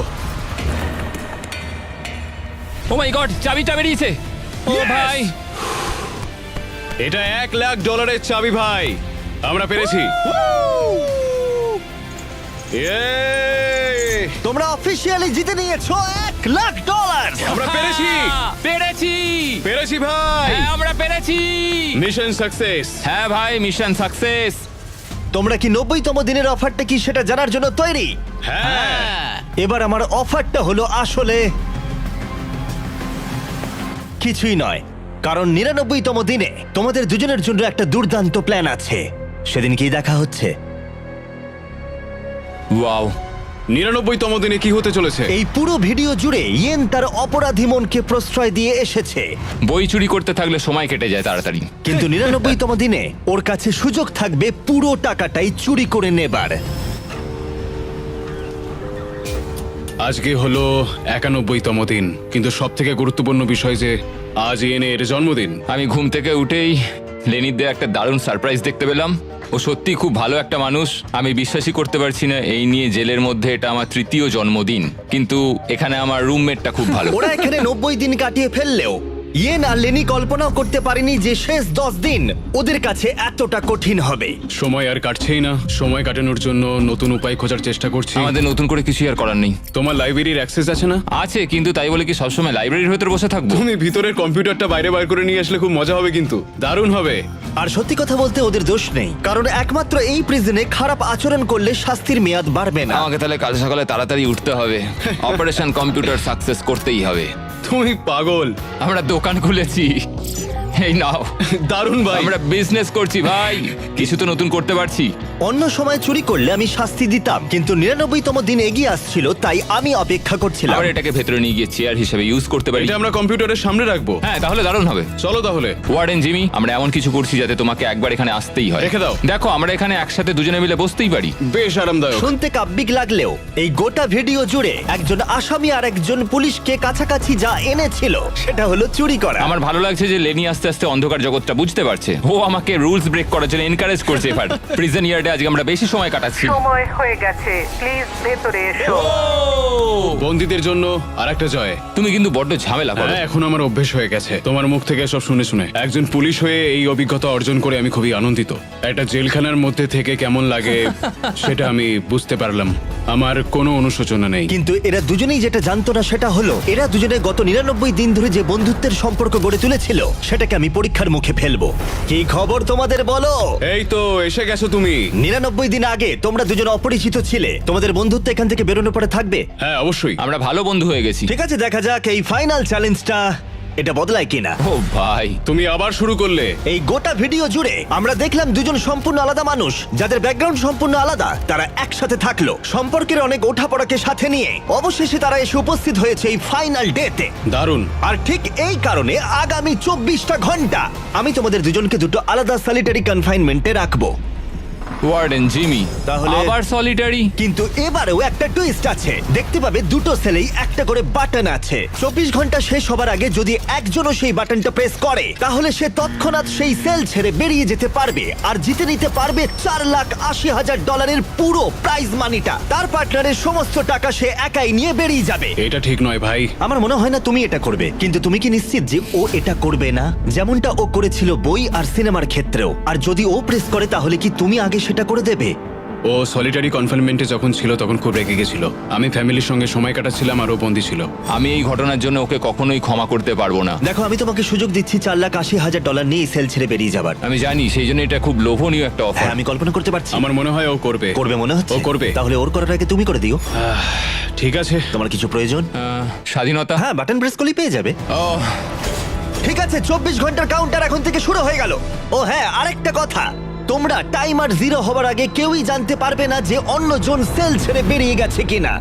ও মাই গড, চাবিটা বেরিয়েছে। ও Yes! ভাই, এটা $1,00,000 চাবি ভাই। আমরা পেরেছি। Yay! তোমরা অফিসিয়ালি জিতে নিয়েছো $1,00,000। আমরা পেরেছি। পেরেছি। পেরেছি ভাই। হ্যাঁ, আমরা পেরেছি। Mission success. হ্যাঁ ভাই, মিশন সাকসেস। তোমরা কি 90তম দিনের অফারটা কি সেটা জানার জন্য তৈরি? হ্যাঁ। এবার আমার অফারটা হলো আসলে কিছুই নয়, কারণ 99তম দিনে তোমাদের দুজনের জন্য একটা দুর্দান্ত প্ল্যান আছে। সেদিন কি দেখা হচ্ছে? ওয়াও, 99তম দিনে কি হতে চলেছে? এই পুরো ভিডিও জুড়ে ইয়েন তার অপরাধী মনকে প্রশ্রয় দিয়ে এসেছে, বই চুরি করতে থাকলে সময় কেটে যায় তাড়াতাড়ি। কিন্তু 99তম দিনে ওর কাছে সুযোগ থাকবে পুরো টাকাটাই চুরি করে নেবার। আজকে হলো 91তম দিন, কিন্তু সব থেকে গুরুত্বপূর্ণ বিষয় যে আজ ইয়েনের জন্মদিন। আমি ঘুম থেকে উঠেই লেনির দিয়ে একটা দারুণ সারপ্রাইজ দেখতে পেলাম। ও সত্যি খুব ভালো একটা মানুষ। আমি বিশ্বাসই করতে পারছি না এই নিয়ে জেলের মধ্যে এটা আমার 3য় জন্মদিন, কিন্তু এখানে আমার রুমমেটটা খুব ভালো। ওরা এখানে 90 দিন কাটিয়ে ফেললেও ইয়েন আর লেনি কল্পনাও করতে পারেনি যে শেষ 10 দিন ওদের কাছে এতটা কঠিন হবে। সময় আর কাটছেই না। সময় কাটানোর জন্য নতুন উপায় খোঁজার চেষ্টা করছি। আমাদের নতুন করে কিছু আর করার নেই। তোমার লাইব্রেরির অ্যাক্সেস আছে না? আছে, কিন্তু তাই বলে কি সবসময় লাইব্রেরির ভেতর বসে থাকবো? তুমি ভিতরের কম্পিউটারটা বাইরে বার করে নিয়ে আসলে খুব মজা হবে, কিন্তু দারুণ হবে। আর সত্যি কথা বলতে ওদের দোষ নেই, কারণ একমাত্র এই প্রিজনে খারাপ আচরণ করলে শাস্তির মেয়াদ বাড়বে না। আমাকে তাহলে কাল সকালে তাড়াতাড়ি উঠতে হবে। অপারেশন কম্পিউটার সাকসেস করতেই হবে। তুমি পাগল। আমরা দোকান খুলেছি। এই নাও, দারুণ ভাই। আমরা বিজনেস করছি ভাই, কিছু তো নতুন করতে পারছি। অন্য সময় চুরি করলে আমি শাস্তি দিতাম, কিন্তু 99তম দিন এগিয়ে আসছিল, তাই আমি অপেক্ষা করছিলাম। আমরা এটাকে ভেতরে নিয়ে গিয়ে চেয়ার হিসেবে ইউজ করতে পারি। এটা আমরা কম্পিউটারের সামনে রাখবো। হ্যাঁ, তাহলে দারুণ হবে। চলো তাহলে। ওয়ার্ডেন জিমি, আমরা এমন কিছু করছি যাতে তোমাকে একবার এখানে আসতেই হয়। রেখে দাও। দেখো, আমরা এখানে একসাথে দুজনে মিলে বসতেই পারি। বেশ আরামদায়ক। শুনতে কাব্যিক লাগলেও এই গোটা ভিডিও জুড়ে একজন আসামি আর একজন পুলিশকে কাছাকাছি যা এনেছিল সেটা হলো চুরি করা। আমার ভালো লাগছে যে লেনি আস্তে আস্তে অন্ধকার জগৎটা বুঝতে পারছে। ও আমাকে রুলস ব্রেক করার জন্য এনকারেজ করছে। এবার প্রিজন ইয়ার্ডে আজকে আমরা বেশি সময় কাটাচ্ছি। সময় হয়ে গেছে, প্লিজ ভেতরে এসো। বন্দীদের জন্য আরেকটা জয়। তুমি কিন্তু বড্ড ঝামেলা করো। হ্যাঁ, এখন আমার অভ্যেস হয়ে গেছে তোমার মুখ থেকে সব শুনে শুনে। একজন পুলিশ হয়ে এই অভিজ্ঞতা অর্জন করে আমি খুবই আনন্দিত। একটা জেলখানার মধ্যে থেকে কেমন লাগে সেটা আমি বুঝতে পারলাম। আমার কোনো অনুশোচনা নেই। কিন্তু এরা দুজনেই যেটা জানতো না সেটা হলো এরা দুজনে গত 99 দিন ধরে যে বন্ধুত্বের সম্পর্ক গড়ে তুলেছিল সেটাকে আমি পরীক্ষার মুখে ফেলবো। কি খবর তোমাদের বলো? এই তো এসে গেছো তুমি। 99 দিন আগে তোমরা দুজন অপরিচিত ছিলে, তোমাদের বন্ধুত্ব এখান থেকে বেরোনোর পরে থাকবে। হ্যাঁ অবশ্যই। আমরা ভালো বন্ধু হয়ে গেছি। ঠিক আছে, দেখা যাক এই ফাইনাল চ্যালেঞ্জটা এটা বদলায় কিনা। ও ভাই, তুমি আবার শুরু করলে। এই গোটা ভিডিও জুড়ে আমরা দেখলাম দুজন সম্পূর্ণ আলাদা মানুষ যাদের ব্যাকগ্রাউন্ড সম্পূর্ণ আলাদা, তারা একসাথে থাকলো, সম্পর্কের অনেক ওঠাপড়াকে সাথে নিয়ে অবশেষে তারা এসে উপস্থিত হয়েছে এই ফাইনাল ডেতে। দারুণ। আর ঠিক এই কারণে আগামী 24টা ঘন্টা আমি তোমাদের দুজনকে দুটো আলাদা সলিটারি কনফাইনমেন্টে রাখবো। ওয়ার্ডেন জিমি তাহলে- আবার সলিটারি? কিন্তু এবারেও একটা টুইস্ট আছে। দেখতে পাবে দুটো সেলেই একটা করে বাটন আছে। 24 ঘন্টা শেষ হবার আগে যদি একজনও সেই বাটনটা প্রেস করে তাহলে সে তৎক্ষণাৎ সেই সেল ছেড়ে বেরিয়ে যেতে পারবে আর জিতে নিতে পারবে $4,80,000 পুরো প্রাইজ মানিটা। তার পার্টনারের সমস্ত টাকা সে একাই নিয়ে বেরিয়ে যাবে। এটা ঠিক নয় ভাই। আমার মনে হয় না তুমি এটা করবে, কিন্তু তুমি কি নিশ্চিত যে ও এটা করবে না, যেমনটা ও করেছিল বই আর সিনেমার ক্ষেত্রেও? আর যদি ও প্রেস করে তাহলে কি তুমি আগে সেটা করে দেবে? ও সলিটারি কনফাইনমেন্টে যখন ছিল তখন খুব রেগে গেছিল। আমি ফ্যামিলির সঙ্গে সময় কাটাচ্ছিলাম আর ও বন্দী ছিল। আমি এই ঘটনার জন্য ওকে কখনোই ক্ষমা করতে পারবো না। দেখো, আমি তোমাকে সুযোগ দিচ্ছি $4,80,000 নিয়ে সেল ছেড়ে বেরিয়ে যাবার। আমি জানি, সেই জন্য এটা খুব লোভনীয় একটা অফার। হ্যাঁ, আমি কল্পনা করতে পারছি। আমার মনে হয় ও করবে। করবে মনে হচ্ছে? ও করবে। তাহলে ওর করার আগে তুমি করে দিও। ঠিক আছে। তোমার কিছু প্রয়োজন? স্বাধীনতা? হ্যাঁ, বাটন প্রেস করলেই পেয়ে যাবে। ও, ঠিক আছে, 24 ঘন্টার কাউন্টার এখন থেকে শুরু হয়ে গেল। ও হ্যাঁ, আরেকটা কথা, তোমরা টাইমার 0 হবার আগে কেউই জানতে পারবে না যে অন্যজন সেল ছেড়ে বেরিয়ে গেছে কিনা।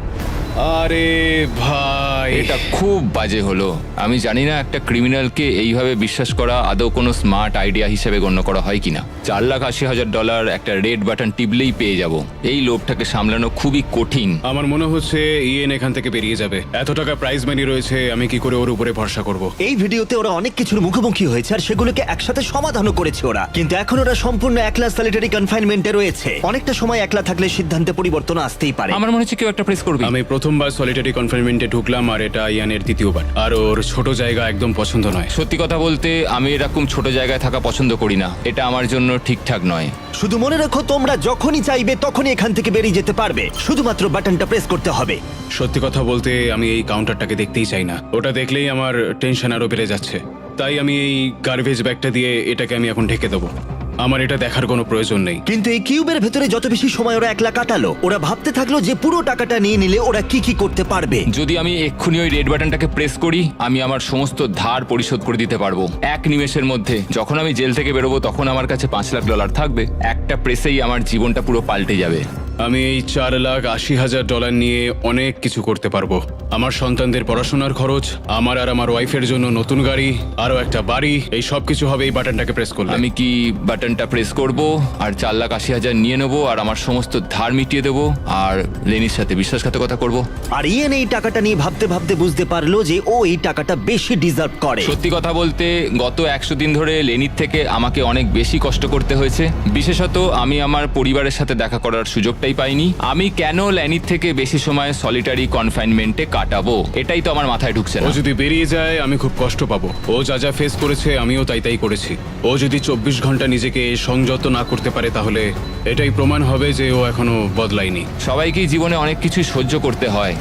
আরে ভাই, এটা খুব বাজে হলো। আমি জানি না একটা ক্রিমিনালকে এইভাবে বিশ্বাস করা আদৌ কোনো স্মার্ট আইডিয়া হিসেবে গণ্য করা হয় কিনা। $4,80,000 একটা রেড বাটন টিপলেই পেয়ে যাব। এই লোভটাকে সামলানো খুবই কঠিন। আমার মনে হচ্ছে ইয়েন এখান থেকে বেরিয়ে যাবে। এত টাকা প্রাইজ মানি রয়েছে, আমি কি করে ওর উপরে ভরসা করব? এই ভিডিওতে ওরা অনেক কিছুর মুখোমুখি হয়েছে আর সেগুলোকে একসাথে সমাধানও করেছে ওরা, কিন্তু এখন ওরা সম্পূর্ণ একলা সলিটারি কনফাইনমেন্টে রয়েছে। অনেকটা সময় একলা থাকলে সিদ্ধান্তে পরিবর্তন আসতেই পারে। আমার মনে হচ্ছে কেউ একটা প্রেস করবে। আমি প্রথমবার সলিটারি কনফাইনমেন্টে ঢুকলাম আর এটা ইয়ানের দ্বিতীয়বার। আর ওর ছোট জায়গা একদম পছন্দ নয়। সত্যি কথা বলতে আমি এরকম ছোট জায়গায় থাকা পছন্দ করি না। এটা আমার জন্য ঠিকঠাক নয়। শুধু মনে রাখো, তোমরা যখনই চাইবে তখনই এখান থেকে বেরিয়ে যেতে পারবে, শুধুমাত্র বাটনটা প্রেস করতে হবে। সত্যি কথা বলতে আমি এই কাউন্টারটাকে দেখতেই চাই না। ওটা দেখলেই আমার টেনশন আরো বেড়ে যাচ্ছে। তাই আমি এই গার্বেজ ব্যাগটা দিয়ে এটাকে আমি এখন ঢেকে দেবো। আমার এটা দেখার কোনো প্রয়োজন নেই। কিন্তু এই কিউবের ভেতরে যত বেশি সময় ওরা একলা কাটালো, ওরা ভাবতে থাকলো যে পুরো টাকাটা নিয়ে নিলে ওরা কি কি করতে পারবে। যদি আমি এক্ষুনি ওই রেড বাটনটাকে প্রেস করি, আমি আমার সমস্ত ধার পরিশোধ করে দিতে পারবো এক নিমেষের মধ্যে। যখন আমি জেল থেকে বেরোবো তখন আমার কাছে $5,00,000 থাকবে। একটা প্রেসেই আমার জীবনটা পুরো পাল্টে যাবে। আমি এই $4,80,000 নিয়ে অনেক কিছু করতে পারবো। আমার সন্তানদের পড়াশোনার খরচ, আমার আর আমার ওয়াইফের জন্য নতুন গাড়ি, আরো একটা বাড়ি, এই সব কিছু হবে এই বাটনটাকে প্রেস করলে। আমি কি বাটনটা প্রেস করব আর $4,80,000 নিয়ে নেবো আর আমার সমস্ত ধার মিটিয়ে দেবো আর লেনির সাথে বিশ্বাসঘাতকতা করব? আর ইয়েন এই টাকাটা নিয়ে ভাবতে ভাবতে বুঝতে পারলো যে ও এই টাকাটা বেশি ডিজার্ভ করে। সত্যি কথা বলতে গত 100 দিন ধরে লেনির থেকে আমাকে অনেক বেশি কষ্ট করতে হয়েছে। বিশেষত আমি আমার পরিবারের সাথে দেখা করার সুযোগটাই পাইনি। আমি কেন লেনির থেকে বেশি সময় সলিটারি কনফাইনমেন্টে কাটাবো, এটাই তো আমার মাথায় ঢুকছে ও না। যদি বেরিয়ে যায় আমি খুব কষ্ট পাবো। ও যা যা ফেস করেছে আমিও তাই করেছি। ও যদি 24 ঘন্টা নিজেকে সংযত না করতে পারে তাহলে এটাই প্রমাণ হবে যে ও এখনো বদলায়নি। সবাইকেই জীবনে অনেক কিছুই সহ্য করতে হয়,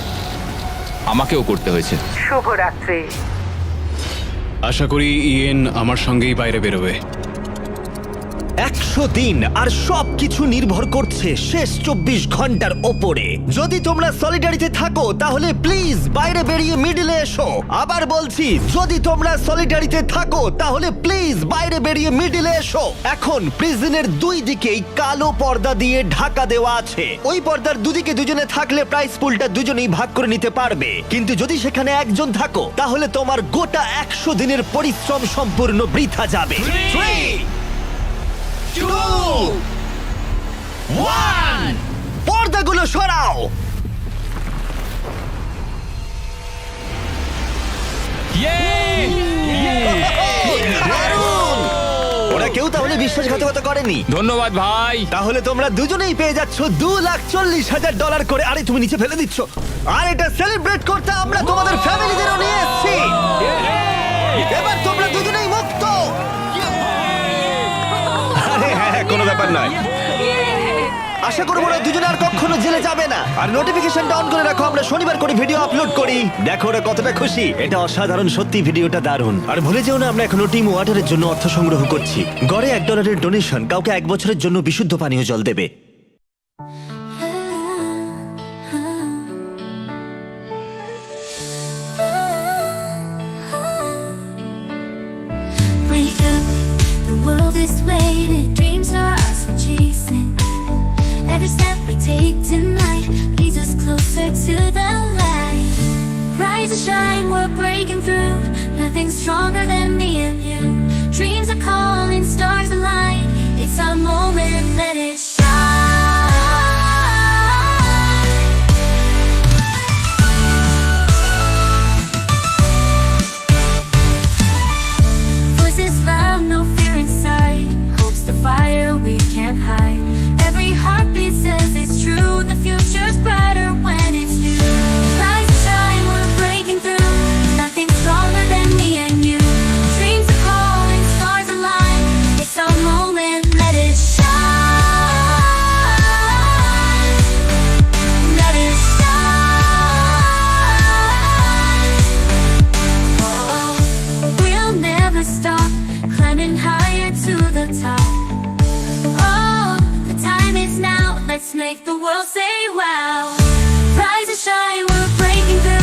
আমাকেও করতে হয়েছে। শুভরাত্রি। আশা করি ইয়েন আমার সঙ্গেই বাইরে বেরোবে। 100 দিন আর সবকিছু নির্ভর করছে শেষ 24 ঘন্টার ওপরে। যদি তোমরা সলিডারিতে থাকো তাহলে প্লিজ বাইরে বেরিয়ে মিডলে এসো। আবার বলছি, যদি তোমরা সলিডারিতে থাকো তাহলে প্লিজ বাইরে বেরিয়ে মিডলে এসো। এখন প্রিজনের দুই দিকেই কালো পর্দা দিয়ে ঢাকা দেওয়া আছে। ওই পর্দার দুদিকে দুজনে থাকলে প্রাইস পুলটা দুজনেই ভাগ করে নিতে পারবে, কিন্তু যদি সেখানে একজন থাকো তাহলে তোমার গোটা 100 দিনের পরিশ্রম সম্পূর্ণ বৃথা যাবে। 3, 2, 1, পর্দাগুলো সরাও। দারুণ! ওরা কেউ তাহলে বিশ্বাসঘাতকতা করেনি। ধন্যবাদ ভাই। তাহলে তোমরা দুজনেই পেয়ে যাচ্ছ $2,40,000 করে। আরে তুমি নিচে ফেলে দিচ্ছ। আর এটা সেলিব্রেট করতে আমরা তোমাদের ফ্যামিলিদেরও নিয়ে এসেছি। এবার তোমরা দুজনেই মুক্ত। আরে হ্যাঁ, কোনো ব্যাপার নয়। আশা করবো ওরা দুজনে আর কখনো জেলে যাবে না। আর নোটিফিকেশনটা অন করে রাখো, আমরা শনিবার করে ভিডিও আপলোড করি। দেখো ওরা কতটা খুশি। এটা অসাধারণ, সত্যি ভিডিওটা দারুণ। আর ভুলে যেও না, আমরা এখনো টিম ওয়াটারের জন্য অর্থ সংগ্রহ করছি। গড়ে $1 ডোনেশন কাউকে 1 বছরের জন্য বিশুদ্ধ পানীয় জল দেবে। Wake up, the world is waiting, dreams are ours for chasing. Every step we take tonight leads us closer to the light. Rise and shine, we're breaking through. Nothing stronger than me and you. Dreams are calling, stars align. It's our moment, let it shine. Voices loud, no fear inside. Hope's the fire we can't hide. Every heartbeat says it's true. The future's brighter when it's you. Rise and shine, we're breaking through. Nothing stronger than me and you. Dreams are calling, stars align. It's our moment, let it shine. Let it shine. Oh, we'll never stop climbing higher to the top. Oh, the time is now. Let's make the world say wow. Rise and shine, we're breaking through.